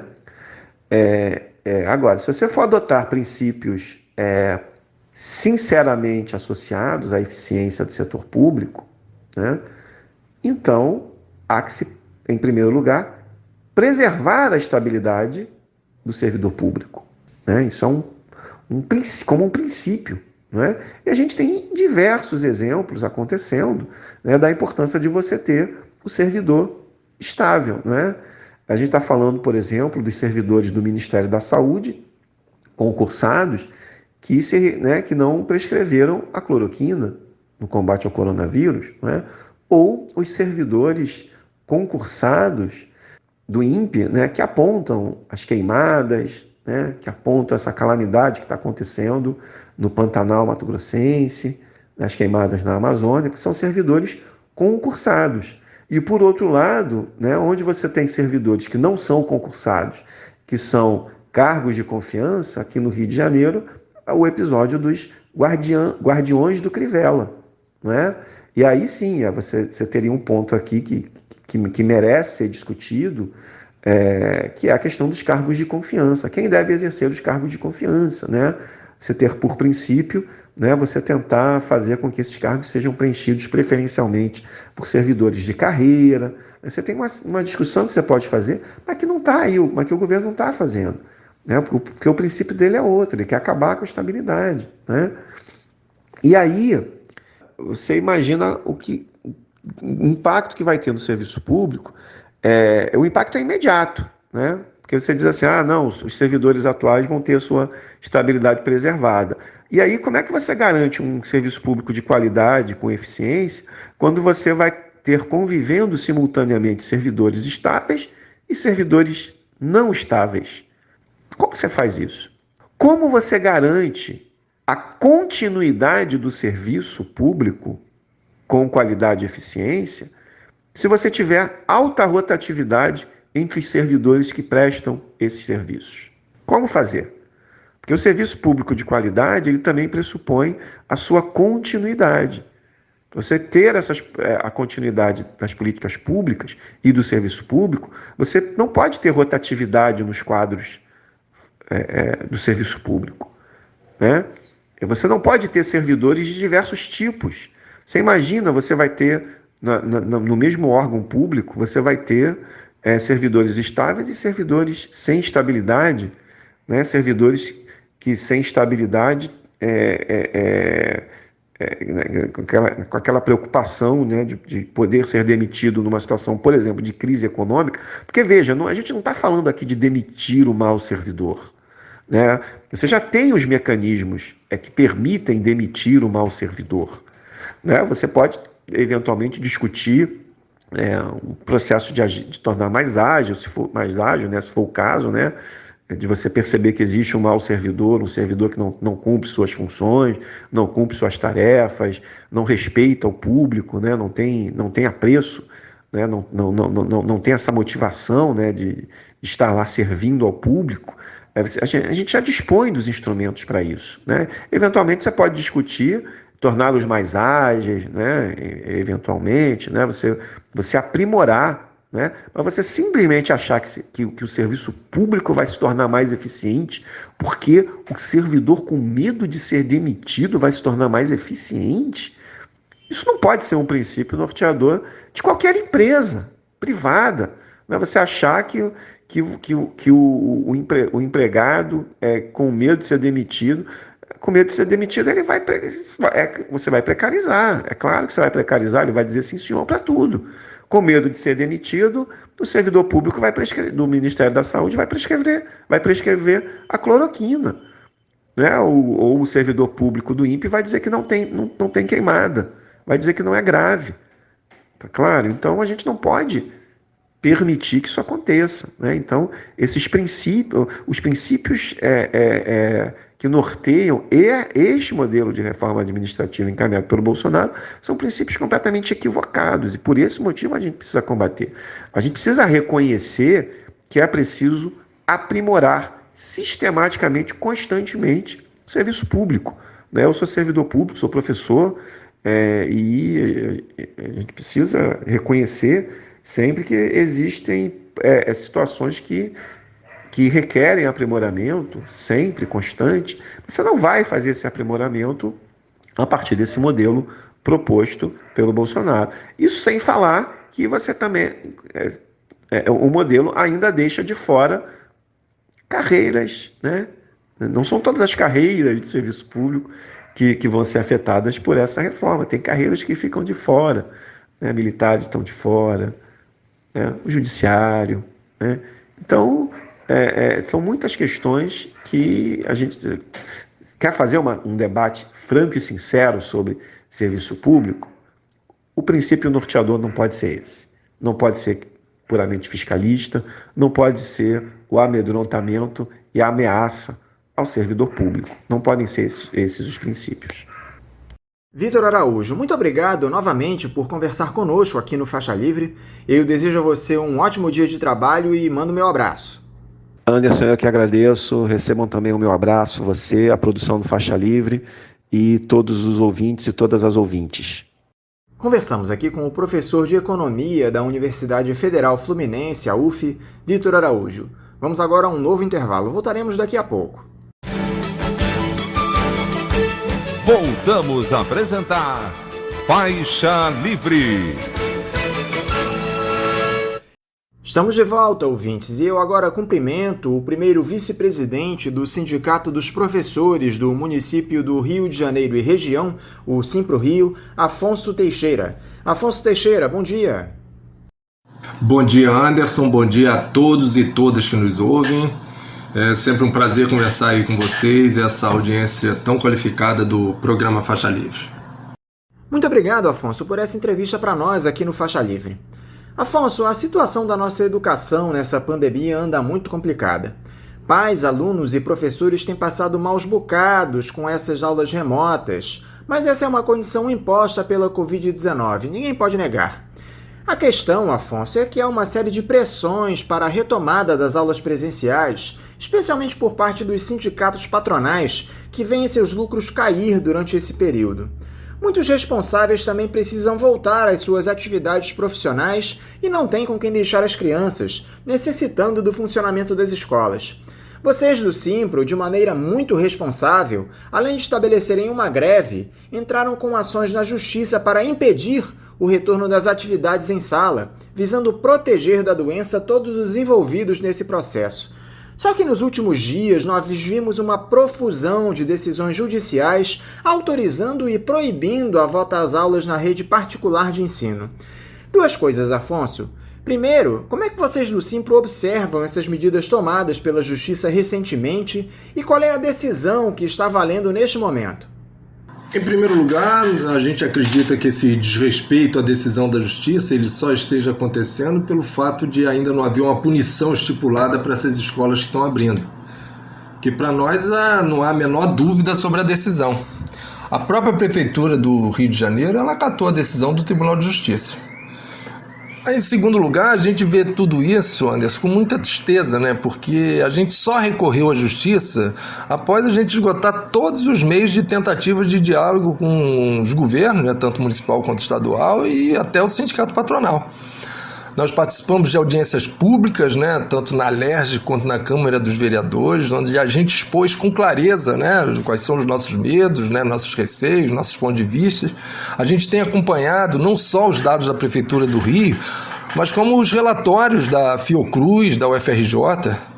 S2: Agora, se você for adotar princípios sinceramente associados à eficiência do setor público, né, então há que se, em primeiro lugar, preservar a estabilidade do servidor público, né? Isso é como um princípio, né? E a gente tem diversos exemplos acontecendo, né, da importância de você ter o servidor estável, né? A gente está falando, por exemplo, dos servidores do Ministério da Saúde, concursados, que não prescreveram a cloroquina no combate ao coronavírus, né? Ou os servidores concursados do INPE, né, que apontam as queimadas, né, que apontam essa calamidade que está acontecendo no Pantanal Mato-Grossense, as queimadas na Amazônia, que são servidores concursados. E, por outro lado, né, onde você tem servidores que não são concursados, que são cargos de confiança, aqui no Rio de Janeiro, o episódio dos guardiões do Crivella, né? E aí sim, você teria um ponto aqui que merece ser discutido, que é a questão dos cargos de confiança. Quem deve exercer os cargos de confiança, né? Você ter por princípio, né, você tentar fazer com que esses cargos sejam preenchidos preferencialmente por servidores de carreira. Você tem uma discussão que você pode fazer, mas que não está aí, mas que o governo não está fazendo, né? Porque o princípio dele é outro, ele quer acabar com a estabilidade, né? E aí você imagina o impacto que vai ter no serviço público. O impacto é imediato, né? Porque você diz assim, não, os servidores atuais vão ter a sua estabilidade preservada. E aí, como é que você garante um serviço público de qualidade, com eficiência, quando você vai ter convivendo simultaneamente servidores estáveis e servidores não estáveis? Como você faz isso? Como você garante a continuidade do serviço público com qualidade e eficiência se você tiver alta rotatividade entre os servidores que prestam esses serviços? Como fazer? Porque o serviço público de qualidade, ele também pressupõe a sua continuidade. Você ter a continuidade das políticas públicas e do serviço público, você não pode ter rotatividade nos quadros do serviço público, né? Você não pode ter servidores de diversos tipos. Você imagina, você vai ter, no mesmo órgão público, você vai ter servidores estáveis e servidores sem estabilidade, né? Servidores que sem estabilidade, com aquela preocupação, né, de poder ser demitido numa situação, por exemplo, de crise econômica. Porque, veja, a gente não está falando aqui de demitir o mau servidor, né? Você já tem os mecanismos que permitem demitir o mau servidor, né? Você pode, eventualmente, discutir um processo de tornar mais ágil, né, se for o caso, né, de você perceber que existe um mau servidor, um servidor que não cumpre suas funções, não cumpre suas tarefas, não respeita o público, né, não tem apreço, né, não tem essa motivação, né, de estar lá servindo ao público. A gente já dispõe dos instrumentos para isso, né? Eventualmente você pode discutir, torná-los mais ágeis, né? Eventualmente, né? Você aprimorar, né? Mas você simplesmente achar que o serviço público vai se tornar mais eficiente porque o servidor com medo de ser demitido vai se tornar mais eficiente, isso não pode ser um princípio norteador de qualquer empresa privada, né? Você achar que o empregado, com medo de ser demitido, você vai precarizar. É claro que você vai precarizar, ele vai dizer sim, senhor, para tudo. Com medo de ser demitido, o servidor público do Ministério da Saúde vai prescrever a cloroquina, né? Ou o servidor público do INPE vai dizer que não tem queimada, vai dizer que não é grave. Tá claro? Então a gente não pode permitir que isso aconteça, né? Então, os princípios que norteiam este modelo de reforma administrativa encaminhado pelo Bolsonaro são princípios completamente equivocados e por esse motivo a gente precisa combater. A gente precisa reconhecer que é preciso aprimorar sistematicamente, constantemente, o serviço público, né? Eu sou servidor público, sou professor, e a gente precisa reconhecer sempre que existem situações que requerem aprimoramento, sempre constante. Você não vai fazer esse aprimoramento a partir desse modelo proposto pelo Bolsonaro. Isso sem falar que você também, o modelo ainda deixa de fora carreiras, né? Não são todas as carreiras de serviço público que vão ser afetadas por essa reforma. Tem carreiras que ficam de fora, né? Militares estão de fora, né? O judiciário, né? Então, são muitas questões que a gente quer fazer um debate franco e sincero sobre serviço público. O princípio norteador não pode ser esse. Não pode ser puramente fiscalista, não pode ser o amedrontamento e a ameaça ao servidor público. Não podem ser esses os princípios.
S3: Vitor Araújo, muito obrigado novamente por conversar conosco aqui no Faixa Livre. Eu desejo a você um ótimo dia de trabalho e mando meu abraço.
S2: Anderson, eu que agradeço. Recebam também o meu abraço, você, a produção do Faixa Livre e todos os ouvintes e todas as ouvintes.
S3: Conversamos aqui com o professor de Economia da Universidade Federal Fluminense, a UF, Vitor Araújo. Vamos agora a um novo intervalo. Voltaremos daqui a pouco.
S1: Voltamos a apresentar Faixa Livre.
S3: Estamos de volta, ouvintes, e eu agora cumprimento o primeiro vice-presidente do Sindicato dos Professores do município do Rio de Janeiro e região, o Simpro-Rio, Afonso Teixeira. Afonso Teixeira, bom dia.
S6: Bom dia, Anderson. Bom dia a todos e todas que nos ouvem. É sempre um prazer conversar aí com vocês, essa audiência tão qualificada do programa Faixa Livre.
S3: Muito obrigado, Afonso, por essa entrevista para nós aqui no Faixa Livre. Afonso, a situação da nossa educação nessa pandemia anda muito complicada. Pais, alunos e professores têm passado maus bocados com essas aulas remotas, mas essa é uma condição imposta pela Covid-19, ninguém pode negar. A questão, Afonso, é que há uma série de pressões para a retomada das aulas presenciais, especialmente por parte dos sindicatos patronais, que veem seus lucros cair durante esse período. Muitos responsáveis também precisam voltar às suas atividades profissionais e não têm com quem deixar as crianças, necessitando do funcionamento das escolas. Vocês do Simpro, de maneira muito responsável, além de estabelecerem uma greve, entraram com ações na justiça para impedir o retorno das atividades em sala, visando proteger da doença todos os envolvidos nesse processo. Só que nos últimos dias nós vimos uma profusão de decisões judiciais autorizando e proibindo a volta às aulas na rede particular de ensino. Duas coisas, Afonso. Primeiro, como é que vocês do Simpro observam essas medidas tomadas pela Justiça recentemente e qual é a decisão que está valendo neste momento?
S6: Em primeiro lugar, a gente acredita que esse desrespeito à decisão da Justiça ele só esteja acontecendo pelo fato de ainda não haver uma punição estipulada para essas escolas que estão abrindo. Que para nós não há a menor dúvida sobre a decisão. A própria Prefeitura do Rio de Janeiro ela acatou a decisão do Tribunal de Justiça. Em segundo lugar, a gente vê tudo isso, Anderson, com muita tristeza, né? Porque a gente só recorreu à justiça após a gente esgotar todos os meios de tentativas de diálogo com os governos, né? Tanto municipal quanto estadual e até o sindicato patronal. Nós participamos de audiências públicas, né? Tanto na LERJ quanto na Câmara dos Vereadores, onde a gente expôs com clareza, né? Quais são os nossos medos, né? Nossos receios, nossos pontos de vista. A gente tem acompanhado não só os dados da Prefeitura do Rio, mas como os relatórios da Fiocruz, da UFRJ.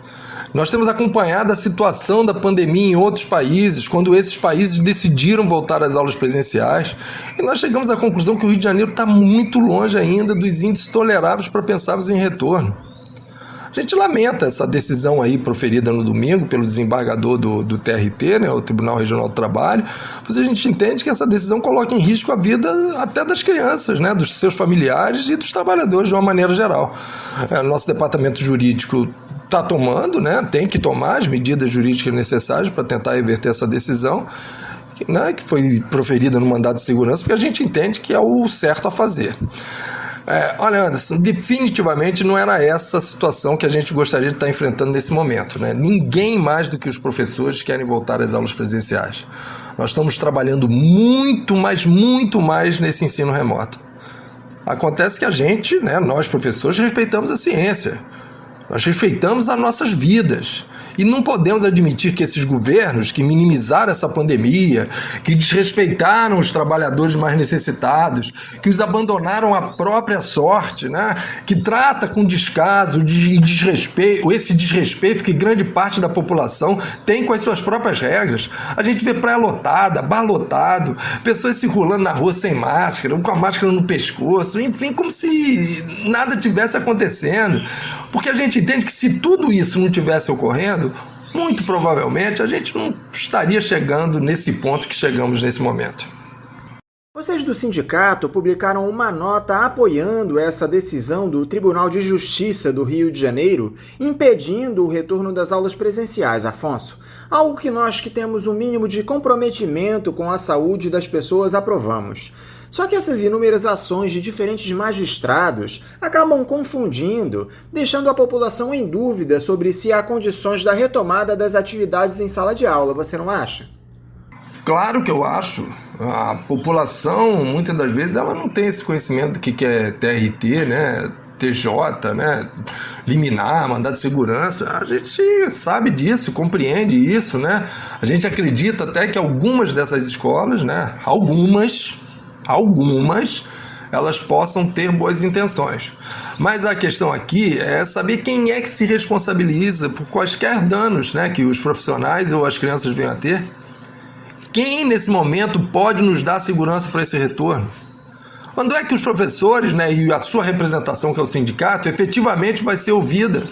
S6: Nós temos acompanhado a situação da pandemia em outros países, quando esses países decidiram voltar às aulas presenciais, e nós chegamos à conclusão que o Rio de Janeiro está muito longe ainda dos índices toleráveis para pensarmos em retorno. A gente lamenta essa decisão aí proferida no domingo pelo desembargador do TRT, né, o Tribunal Regional do Trabalho, pois a gente entende que essa decisão coloca em risco a vida até das crianças, né, dos seus familiares e dos trabalhadores de uma maneira geral. Nosso departamento jurídico está tomando, né, tem que tomar as medidas jurídicas necessárias para tentar reverter essa decisão, né, que foi proferida no mandado de segurança, porque a gente entende que é o certo a fazer. Olha, Anderson, definitivamente não era essa a situação que a gente gostaria de estar enfrentando nesse momento, né? Ninguém mais do que os professores querem voltar às aulas presenciais. Nós estamos trabalhando muito mais nesse ensino remoto. Acontece que a gente, né, nós professores, respeitamos a ciência. Nós respeitamos as nossas vidas. E não podemos admitir que esses governos que minimizaram essa pandemia, que desrespeitaram os trabalhadores mais necessitados, que os abandonaram à própria sorte, né? Que trata com descaso e desrespeito, esse desrespeito que grande parte da população tem com as suas próprias regras. A gente vê praia lotada, bar lotado, pessoas circulando na rua sem máscara, com a máscara no pescoço, enfim, como se nada tivesse acontecendo. Porque a gente entende que se tudo isso não tivesse ocorrendo, muito provavelmente a gente não estaria chegando nesse ponto que chegamos nesse momento.
S3: Vocês do sindicato publicaram uma nota apoiando essa decisão do Tribunal de Justiça do Rio de Janeiro, impedindo o retorno das aulas presenciais, Afonso. Algo que nós que temos um mínimo de comprometimento com a saúde das pessoas aprovamos. Só que essas inúmeras ações de diferentes magistrados acabam confundindo, deixando a população em dúvida sobre se há condições da retomada das atividades em sala de aula, você não acha?
S6: Claro que eu acho. A população, muitas das vezes, ela não tem esse conhecimento do que é TRT, né? TJ, né? Liminar, mandado de segurança. A gente sabe disso, compreende isso, né? A gente acredita até que algumas dessas escolas, né? Algumas, elas possam ter boas intenções. Mas a questão aqui é saber quem é que se responsabiliza por quaisquer danos, né, que os profissionais ou as crianças venham a ter. Quem, nesse momento, pode nos dar segurança para esse retorno? Quando é que os professores, né, e a sua representação, que é o sindicato, efetivamente vai ser ouvida?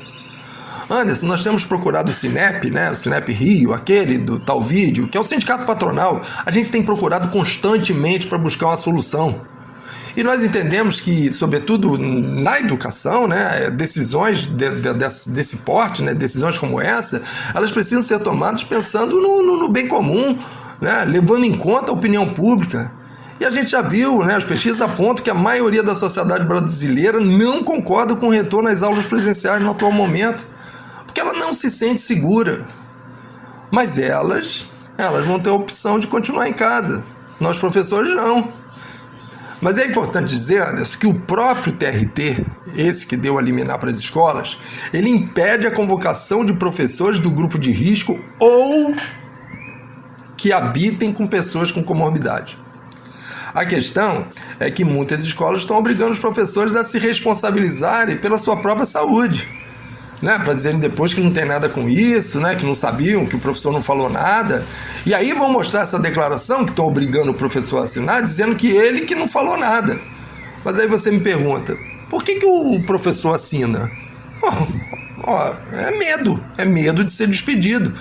S6: Anderson, nós temos procurado o Sinep, né, o Sinep Rio, aquele do Tal Vídeo, que é o sindicato patronal. A gente tem procurado constantemente para buscar uma solução. E nós entendemos que, sobretudo na educação, né, decisões desse porte, né, decisões como essa, elas precisam ser tomadas pensando no bem comum, né, levando em conta a opinião pública. E a gente já viu, né, as pesquisas apontam que a maioria da sociedade brasileira não concorda com o retorno às aulas presenciais no atual momento, porque ela não se sente segura. Mas elas vão ter a opção de continuar em casa. Nós, professores, não. Mas é importante dizer, Anderson, que o próprio TRT, esse que deu a liminar para as escolas, ele impede a convocação de professores do grupo de risco ou que habitem com pessoas com comorbidade. A questão é que muitas escolas estão obrigando os professores a se responsabilizarem pela sua própria saúde, né, para dizerem depois que não tem nada com isso, né, que não sabiam, que o professor não falou nada. E aí vão mostrar essa declaração que estão obrigando o professor a assinar, dizendo que ele que não falou nada. Mas aí você me pergunta, por que o professor assina? É medo de ser despedido.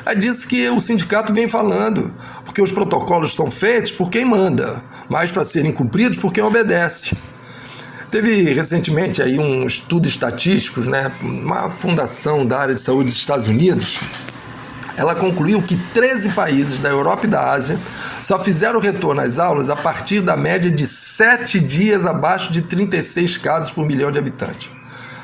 S6: É disso que o sindicato vem falando, porque os protocolos são feitos por quem manda, mas para serem cumpridos por quem obedece. Teve recentemente aí um estudo estatístico, né, uma fundação da área de saúde dos Estados Unidos. Ela concluiu que 13 países da Europa e da Ásia só fizeram retorno às aulas a partir da média de 7 dias abaixo de 36 casos por milhão de habitantes.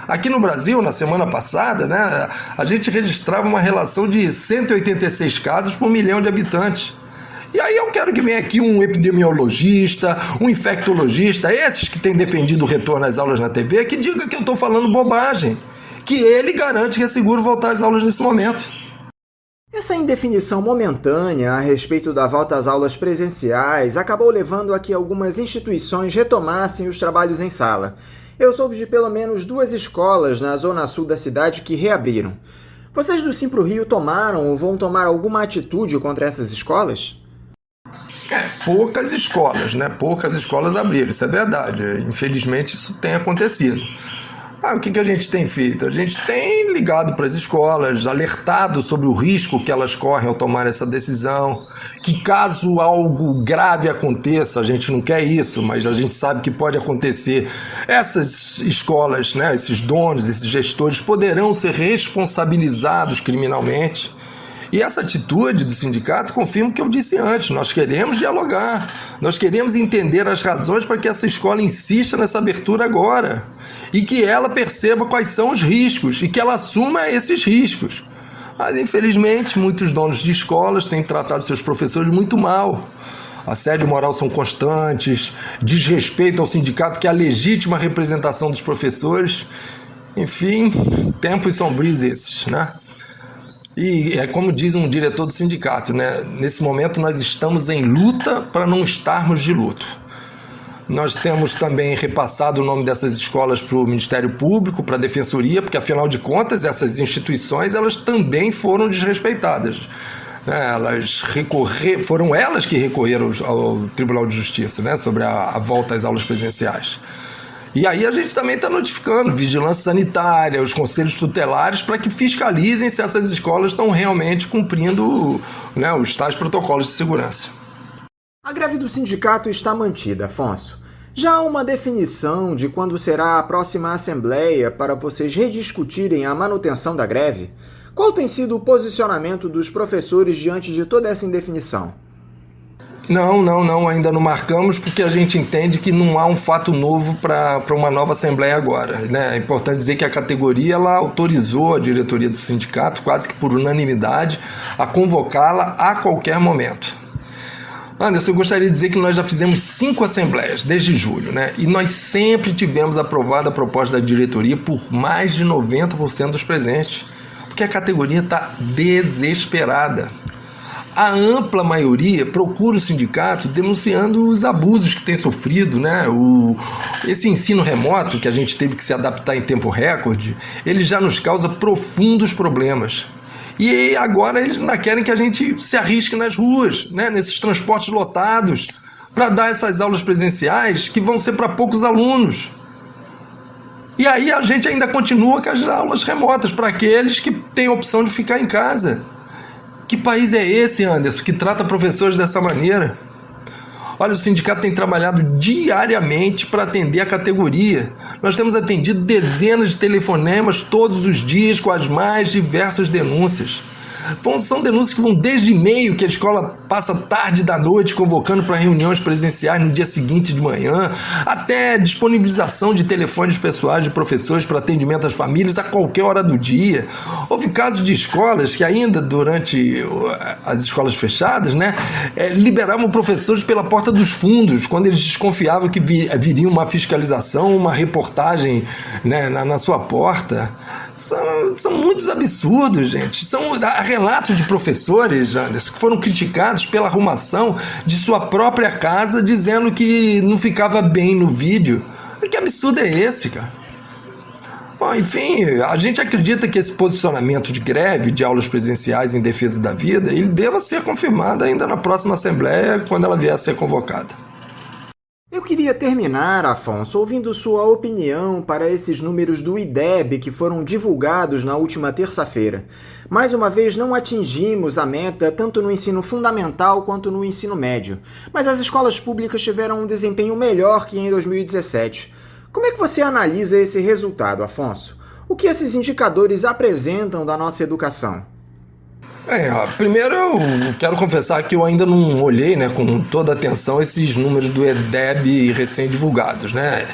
S6: Aqui no Brasil, na semana passada, né, a gente registrava uma relação de 186 casos por milhão de habitantes. E aí eu quero que venha aqui um epidemiologista, um infectologista, esses que têm defendido o retorno às aulas na TV, que diga que eu estou falando bobagem, que ele garante que é seguro voltar às aulas nesse momento.
S3: Essa indefinição momentânea a respeito da volta às aulas presenciais acabou levando a que algumas instituições retomassem os trabalhos em sala. Eu soube de pelo menos 2 escolas na zona sul da cidade que reabriram. Vocês do Simpro Rio tomaram ou vão tomar alguma atitude contra essas escolas?
S6: Poucas escolas, né? Poucas escolas abriram, isso é verdade. Infelizmente isso tem acontecido. O que a gente tem feito? A gente tem ligado para as escolas, alertado sobre o risco que elas correm ao tomar essa decisão, que caso algo grave aconteça, a gente não quer isso, mas a gente sabe que pode acontecer, essas escolas, né, esses donos, esses gestores poderão ser responsabilizados criminalmente. E essa atitude do sindicato confirma o que eu disse antes, nós queremos dialogar, nós queremos entender as razões para que essa escola insista nessa abertura agora. E que ela perceba quais são os riscos e que ela assuma esses riscos. Mas, infelizmente, muitos donos de escolas têm tratado seus professores muito mal. Assédio moral são constantes, desrespeito ao sindicato, que é a legítima representação dos professores. Enfim, Tempos sombrios esses, né? E é como diz um diretor do sindicato, né? Nesse momento nós estamos em luta para não estarmos de luto. Nós temos também repassado o nome dessas escolas para o Ministério Público, para a Defensoria, porque afinal de contas essas instituições elas também foram desrespeitadas. Foram elas que recorreram ao Tribunal de Justiça, né? Sobre a volta às aulas presenciais. E aí a gente também está notificando vigilância sanitária, os conselhos tutelares, para que fiscalizem se essas escolas estão realmente cumprindo, né, os tais protocolos de segurança.
S3: A greve do sindicato está mantida, Afonso. Já há uma definição de quando será a próxima assembleia para vocês rediscutirem a manutenção da greve? Qual tem sido o posicionamento dos professores diante de toda essa indefinição?
S6: Não, ainda não marcamos, porque a gente entende que não há um fato novo para uma nova Assembleia agora, né? É importante dizer que a categoria ela autorizou a diretoria do sindicato, quase que por unanimidade, a convocá-la a qualquer momento. Anderson, eu gostaria de dizer que nós já fizemos 5 assembleias desde julho, né? E nós sempre tivemos aprovada a proposta da diretoria por mais de 90% dos presentes, porque a categoria está desesperada. A ampla maioria procura o sindicato denunciando os abusos que tem sofrido, né? Esse ensino remoto que a gente teve que se adaptar em tempo recorde, ele já nos causa profundos problemas. E agora eles ainda querem que a gente se arrisque nas ruas, né? Nesses transportes lotados, para dar essas aulas presenciais que vão ser para poucos alunos. E aí a gente ainda continua com as aulas remotas para aqueles que têm a opção de ficar em casa. Que país é esse, Anderson, que trata professores dessa maneira? Olha, o sindicato tem trabalhado diariamente para atender a categoria. Nós temos atendido dezenas de telefonemas todos os dias com as mais diversas denúncias. São denúncias que vão desde e-mail, que a escola passa tarde da noite convocando para reuniões presenciais no dia seguinte de manhã, até disponibilização de telefones pessoais de professores para atendimento às famílias a qualquer hora do dia. Houve casos de escolas que ainda durante as escolas fechadas, né, liberavam professores pela porta dos fundos, quando eles desconfiavam que viria uma fiscalização, uma reportagem, né, na sua porta. São muitos absurdos, gente. São relatos de professores, Anderson, que foram criticados pela arrumação de sua própria casa, dizendo que não ficava bem no vídeo. Que absurdo é esse, cara? Bom, enfim, a gente acredita que esse posicionamento de greve de aulas presenciais em defesa da vida, ele deva ser confirmado ainda na próxima Assembleia, quando ela vier a ser convocada.
S3: Eu queria terminar, Afonso, ouvindo sua opinião para esses números do IDEB que foram divulgados na última terça-feira. Mais uma vez, não atingimos a meta tanto no ensino fundamental quanto no ensino médio, mas as escolas públicas tiveram um desempenho melhor que em 2017. Como é que você analisa esse resultado, Afonso? O que esses indicadores apresentam da nossa educação?
S6: Primeiro eu quero confessar que eu ainda não olhei, né, com toda atenção esses números do IDEB recém-divulgados, né?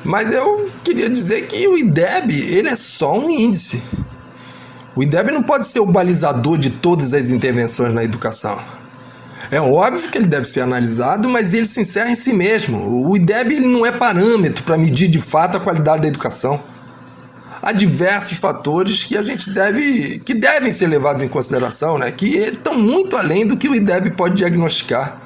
S6: Mas eu queria dizer que o IDEB, ele é só um índice. O IDEB não pode ser o balizador de todas as intervenções na educação. É óbvio que ele deve ser analisado, mas ele se encerra em si mesmo. O IDEB ele não é parâmetro para medir de fato a qualidade da educação. Há diversos fatores que devem ser levados em consideração, né? Que estão muito além do que o IDEB pode diagnosticar.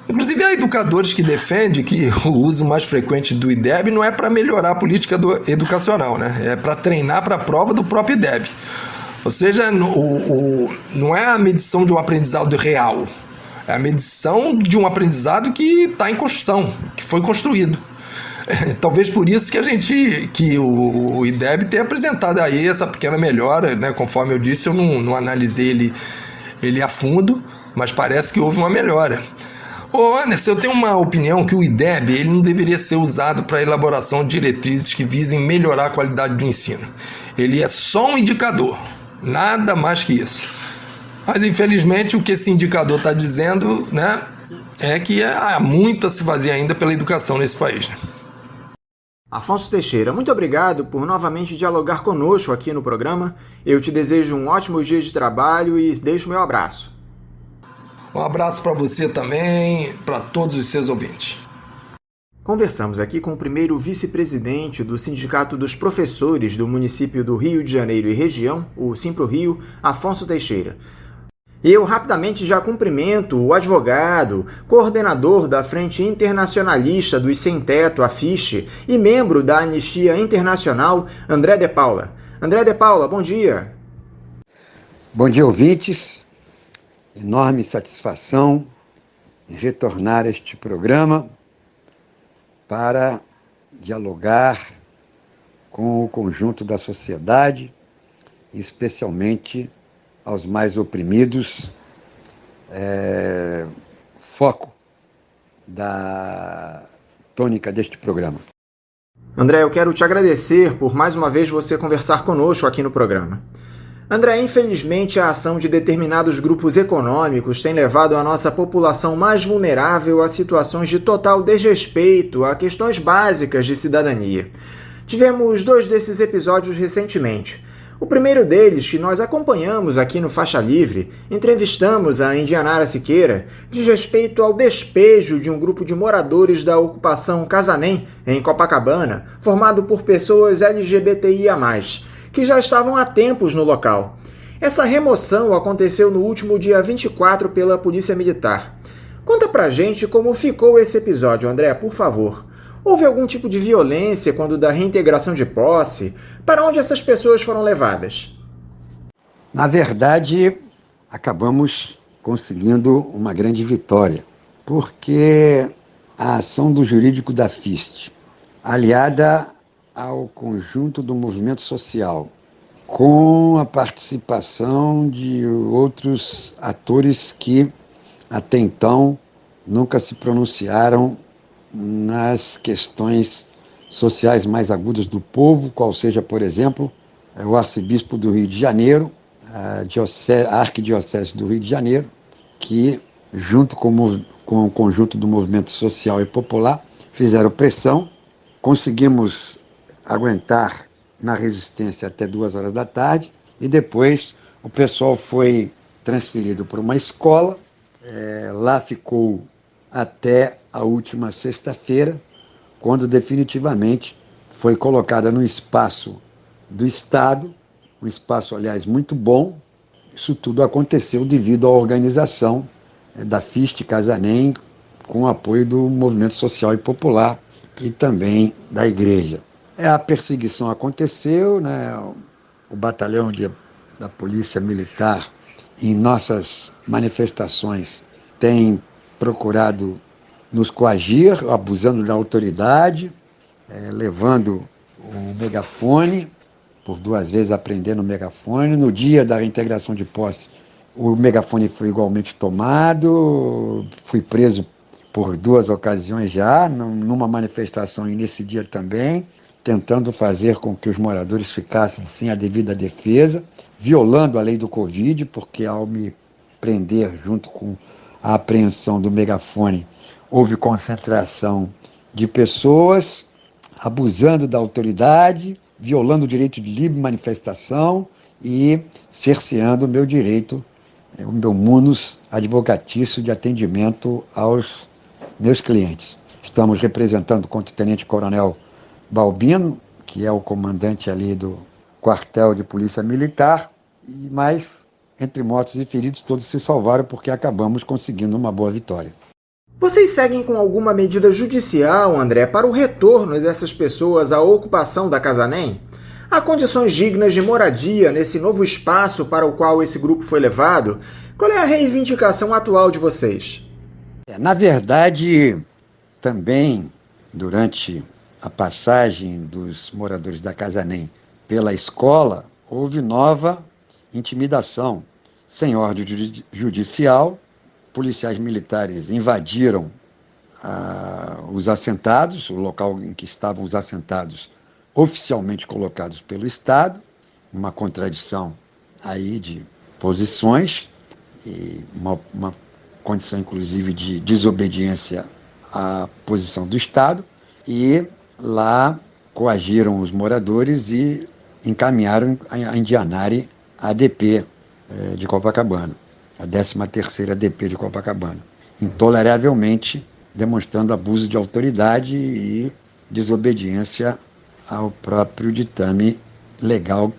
S6: Inclusive, há educadores que defendem que o uso mais frequente do IDEB não é para melhorar a política educacional, né? É para treinar para a prova do próprio IDEB. Ou seja, não é a medição de um aprendizado real, é a medição de um aprendizado que está em construção, que foi construído. Talvez por isso que o IDEB tenha apresentado aí essa pequena melhora, né? Conforme eu disse, eu não analisei ele a fundo, mas parece que houve uma melhora. Anderson, eu tenho uma opinião que o IDEB ele não deveria ser usado para a elaboração de diretrizes que visem melhorar a qualidade do ensino. Ele é só um indicador, nada mais que isso. Mas infelizmente o que esse indicador está dizendo, né, é que há muito a se fazer ainda pela educação nesse país, né?
S3: Afonso Teixeira, muito obrigado por novamente dialogar conosco aqui no programa. Eu te desejo um ótimo dia de trabalho e deixo meu abraço.
S6: Um abraço para você também, para todos os seus ouvintes.
S3: Conversamos aqui com o primeiro vice-presidente do Sindicato dos Professores do município do Rio de Janeiro e região, o Simpro-Rio, Afonso Teixeira. Eu rapidamente já cumprimento o advogado, coordenador da Frente Internacionalista dos Sem Teto, a FISTE, e membro da Anistia Internacional, André de Paula. André de Paula, bom dia.
S7: Bom dia, ouvintes. Enorme satisfação em retornar a este programa para dialogar com o conjunto da sociedade, especialmente aos mais oprimidos, foco da tônica deste programa.
S3: André, eu quero te agradecer por mais uma vez você conversar conosco aqui no programa. André, infelizmente a ação de determinados grupos econômicos tem levado a nossa população mais vulnerável a situações de total desrespeito a questões básicas de cidadania. Tivemos 2 desses episódios recentemente. O primeiro deles, que nós acompanhamos aqui no Faixa Livre, entrevistamos a Indianara Siqueira, diz respeito ao despejo de um grupo de moradores da ocupação Casanem, em Copacabana, formado por pessoas LGBTIA+, que já estavam há tempos no local. Essa remoção aconteceu no último dia 24 pela Polícia Militar. Conta pra gente como ficou esse episódio, André, por favor. Houve algum tipo de violência quando da reintegração de posse? Para onde essas pessoas foram levadas?
S7: Na verdade, acabamos conseguindo uma grande vitória, porque a ação do jurídico da FISTE, aliada ao conjunto do movimento social, com a participação de outros atores que até então nunca se pronunciaram nas questões sociais mais agudas do povo, qual seja, por exemplo, o arcebispo do Rio de Janeiro, a arquidiocese do Rio de Janeiro, que, junto com o conjunto do movimento social e popular, fizeram pressão. Conseguimos aguentar na resistência até 2 horas da tarde, e depois o pessoal foi transferido para uma escola, lá ficou até a última sexta-feira, quando definitivamente foi colocada no espaço do Estado, um espaço, aliás, muito bom. Isso tudo aconteceu devido à organização da FISTE Casanem, com o apoio do movimento social e popular e também da igreja. A perseguição aconteceu, né? O batalhão da Polícia Militar, em nossas manifestações, tem procurado nos coagir, abusando da autoridade, levando o megafone, por 2 vezes aprendendo o megafone. No dia da reintegração de posse, o megafone foi igualmente tomado, fui preso por 2 ocasiões já, numa manifestação e nesse dia também, tentando fazer com que os moradores ficassem sem a devida defesa, violando a lei do Covid, porque ao me prender junto com a apreensão do megafone, houve concentração de pessoas abusando da autoridade, violando o direito de livre manifestação e cerceando o meu direito, o meu munus advocatício de atendimento aos meus clientes. Estamos representando o contra-tenente-coronel Balbino, que é o comandante ali do quartel de polícia militar, mas entre mortos e feridos todos se salvaram porque acabamos conseguindo uma boa vitória.
S3: Vocês seguem com alguma medida judicial, André, para o retorno dessas pessoas à ocupação da Casanem? Há condições dignas de moradia nesse novo espaço para o qual esse grupo foi levado? Qual é a reivindicação atual de vocês?
S7: Na verdade, também, durante a passagem dos moradores da Casanem pela escola, houve nova intimidação. Sem ordem judicial, policiais militares invadiram os assentados, o local em que estavam os assentados oficialmente colocados pelo Estado, uma contradição aí de posições, e uma condição inclusive de desobediência à posição do Estado, e lá coagiram os moradores e encaminharam a Indianara ADP de Copacabana, a 13ª ADP de Copacabana, intoleravelmente demonstrando abuso de autoridade e desobediência ao próprio ditame legal,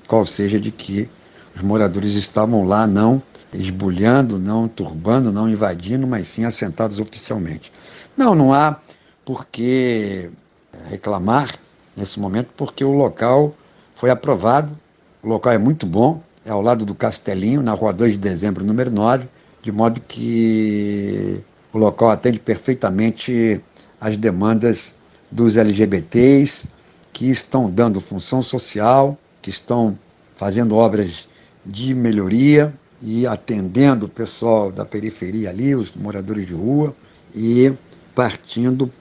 S7: qual seja, de que os moradores estavam lá não esbulhando, não turbando, não invadindo, mas sim assentados oficialmente. Não há por que reclamar nesse momento, porque o local foi aprovado, o local é muito bom, é ao lado do Castelinho, na rua 2 de dezembro, número 9, de modo que o local atende perfeitamente às demandas dos LGBTs, que estão dando função social, que estão fazendo obras de melhoria e atendendo o pessoal da periferia ali, os moradores de rua, e partindo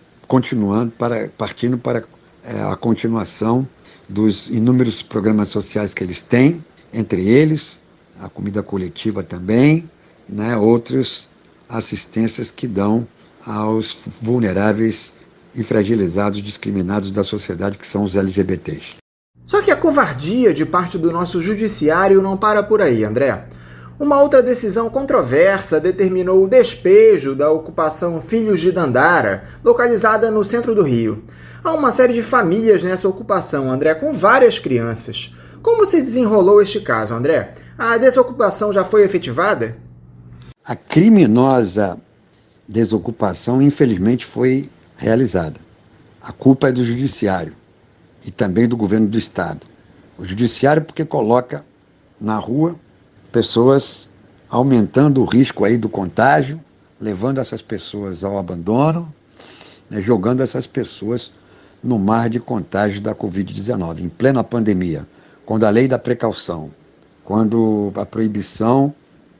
S7: para a continuação dos inúmeros programas sociais que eles têm, entre eles a comida coletiva também, né, outras assistências que dão aos vulneráveis e fragilizados, discriminados da sociedade, que são os LGBTs.
S3: Só que a covardia de parte do nosso judiciário não para por aí, André. Uma outra decisão controversa determinou o despejo da ocupação Filhos de Dandara, localizada no centro do Rio. Há uma série de famílias nessa ocupação, André, com várias crianças. Como se desenrolou este caso, André? A desocupação já foi efetivada?
S7: A criminosa desocupação, infelizmente, foi realizada. A culpa é do judiciário e também do governo do estado. O judiciário porque coloca na rua pessoas aumentando o risco aí do contágio, levando essas pessoas ao abandono, né, jogando essas pessoas no mar de contágio da Covid-19, em plena pandemia, quando a lei da precaução, quando a proibição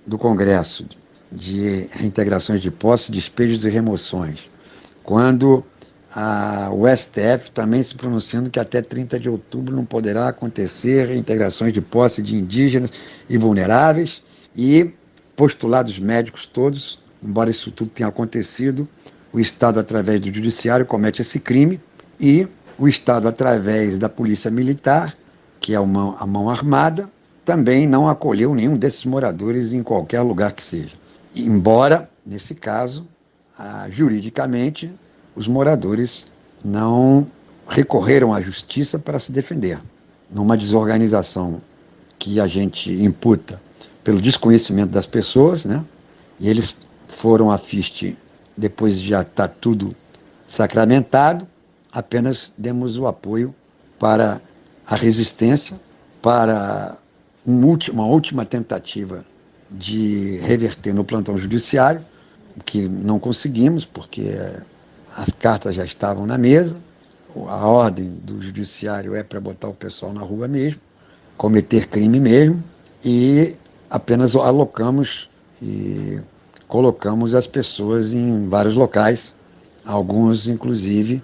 S7: do Congresso de reintegrações de posse, despejos e remoções, quando o STF também se pronunciando que até 30 de outubro não poderá acontecer reintegrações de posse de indígenas e vulneráveis, e postulados médicos todos, embora isso tudo tenha acontecido, o Estado, através do Judiciário, comete esse crime, e o Estado, através da Polícia Militar, que é a mão armada, também não acolheu nenhum desses moradores em qualquer lugar que seja. Embora, nesse caso, juridicamente, os moradores não recorreram à justiça para se defender. Numa desorganização que a gente imputa pelo desconhecimento das pessoas, né? E eles foram à FIST, depois de já estar tudo sacramentado, apenas demos o apoio para a resistência, para uma última tentativa de reverter no plantão judiciário, que não conseguimos, porque as cartas já estavam na mesa, a ordem do judiciário é para botar o pessoal na rua mesmo, cometer crime mesmo, e apenas alocamos e colocamos as pessoas em vários locais, alguns inclusive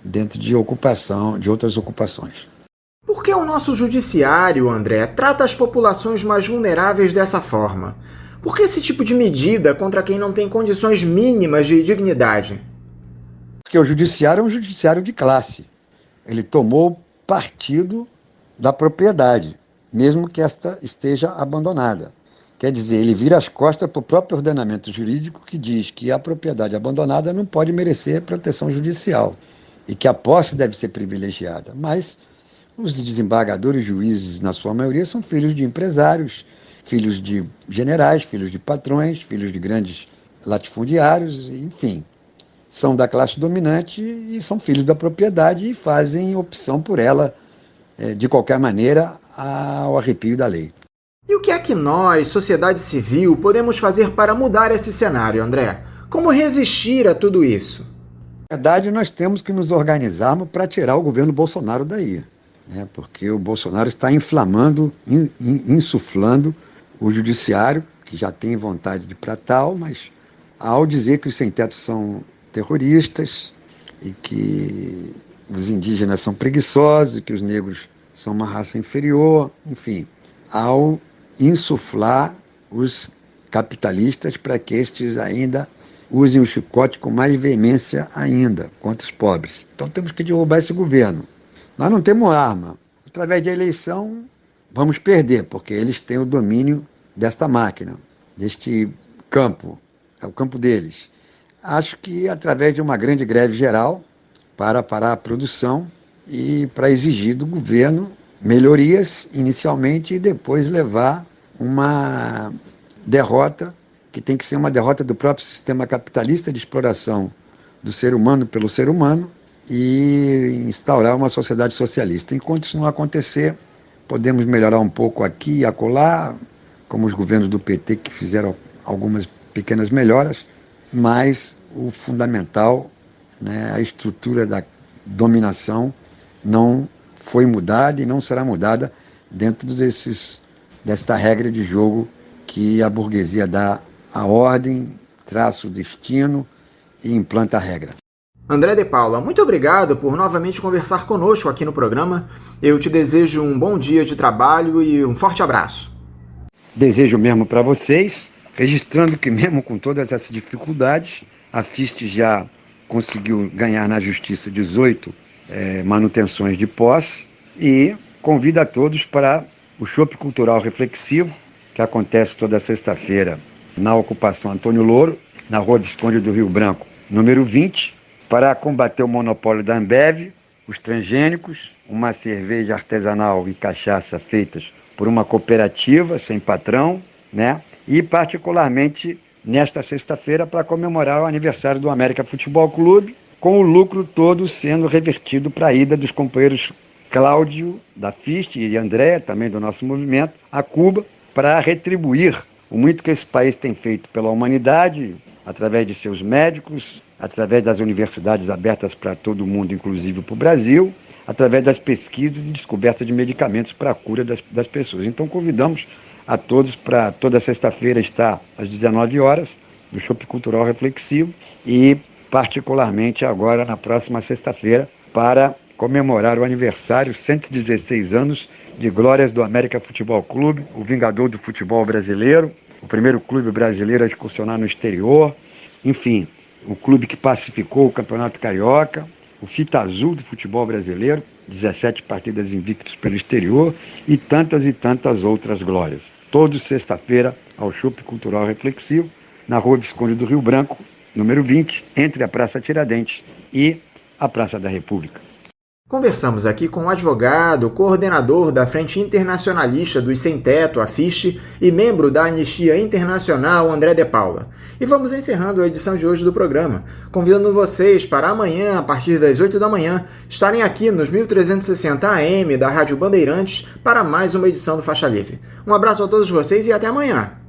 S7: dentro de outras ocupações.
S3: Por que o nosso judiciário, André, trata as populações mais vulneráveis dessa forma? Por que esse tipo de medida contra quem não tem condições mínimas de dignidade?
S7: Porque o judiciário é um judiciário de classe. Ele tomou partido da propriedade, mesmo que esta esteja abandonada. Quer dizer, ele vira as costas para o próprio ordenamento jurídico, que diz que a propriedade abandonada não pode merecer proteção judicial e que a posse deve ser privilegiada. Mas os desembargadores, juízes, na sua maioria, são filhos de empresários, filhos de generais, filhos de patrões, filhos de grandes latifundiários, enfim. São da classe dominante e são filhos da propriedade e fazem opção por ela, de qualquer maneira, ao arrepio da lei.
S3: E o que é que nós, sociedade civil, podemos fazer para mudar esse cenário, André? Como resistir a tudo isso?
S7: Na verdade, nós temos que nos organizarmos para tirar o governo Bolsonaro daí, né? Porque o Bolsonaro está inflamando, insuflando o judiciário, que já tem vontade de para tal, mas ao dizer que os sem-teto são terroristas e que os indígenas são preguiçosos e que os negros são uma raça inferior, enfim, ao insuflar os capitalistas para que estes ainda usem o chicote com mais veemência ainda contra os pobres. Então temos que derrubar esse governo. Nós não temos arma. Através da eleição, vamos perder, porque eles têm o domínio desta máquina, deste campo. É o campo deles. Acho que através de uma grande greve geral para parar a produção e para exigir do governo melhorias inicialmente e depois levar uma derrota que tem que ser uma derrota do próprio sistema capitalista de exploração do ser humano pelo ser humano e instaurar uma sociedade socialista. Enquanto isso não acontecer, podemos melhorar um pouco aqui e acolá, como os governos do PT que fizeram algumas pequenas melhoras, mas o fundamental, né, a estrutura da dominação não foi mudada e não será mudada dentro desta regra de jogo que a burguesia dá a ordem, traça o destino e implanta a regra.
S3: André de Paula, muito obrigado por novamente conversar conosco aqui no programa. Eu te desejo um bom dia de trabalho e um forte abraço.
S7: Desejo mesmo para vocês, registrando que mesmo com todas essas dificuldades, a FIST já conseguiu ganhar na Justiça 18 manutenções de posse e convido a todos para o Chopp Cultural Reflexivo, que acontece toda sexta-feira na Ocupação Antônio Louro, na Rua Visconde do Rio Branco, número 20, para combater o monopólio da Ambev, os transgênicos, uma cerveja artesanal e cachaça feitas por uma cooperativa sem patrão, né? E particularmente nesta sexta-feira para comemorar o aniversário do América Futebol Clube, com o lucro todo sendo revertido para a ida dos companheiros Cláudio, da FIST, e André, também do nosso movimento, a Cuba, para retribuir o muito que esse país tem feito pela humanidade, através de seus médicos, através das universidades abertas para todo mundo, inclusive para o Brasil, através das pesquisas e descoberta de medicamentos para a cura das pessoas. Então convidamos a todos para toda sexta-feira estar às 19 horas no Chopp Cultural Reflexivo e particularmente agora na próxima sexta-feira para comemorar o aniversário, 116 anos de glórias do América Futebol Clube, o vingador do futebol brasileiro, o primeiro clube brasileiro a excursionar no exterior, enfim, o clube que pacificou o Campeonato Carioca, o fita azul do futebol brasileiro, 17 partidas invictos pelo exterior e tantas outras glórias. Todos sexta-feira ao Chopp Cultural Reflexivo, na Rua Visconde do Rio Branco, número 20, entre a Praça Tiradentes e a Praça da República.
S3: Conversamos aqui com o advogado, coordenador da Frente Internacionalista dos Sem Teto, a FIST, e membro da Anistia Internacional, André de Paula. E vamos encerrando a edição de hoje do programa, convidando vocês para amanhã, a partir das 8 da manhã, estarem aqui nos 1360 AM da Rádio Bandeirantes para mais uma edição do Faixa Livre. Um abraço a todos vocês e até amanhã!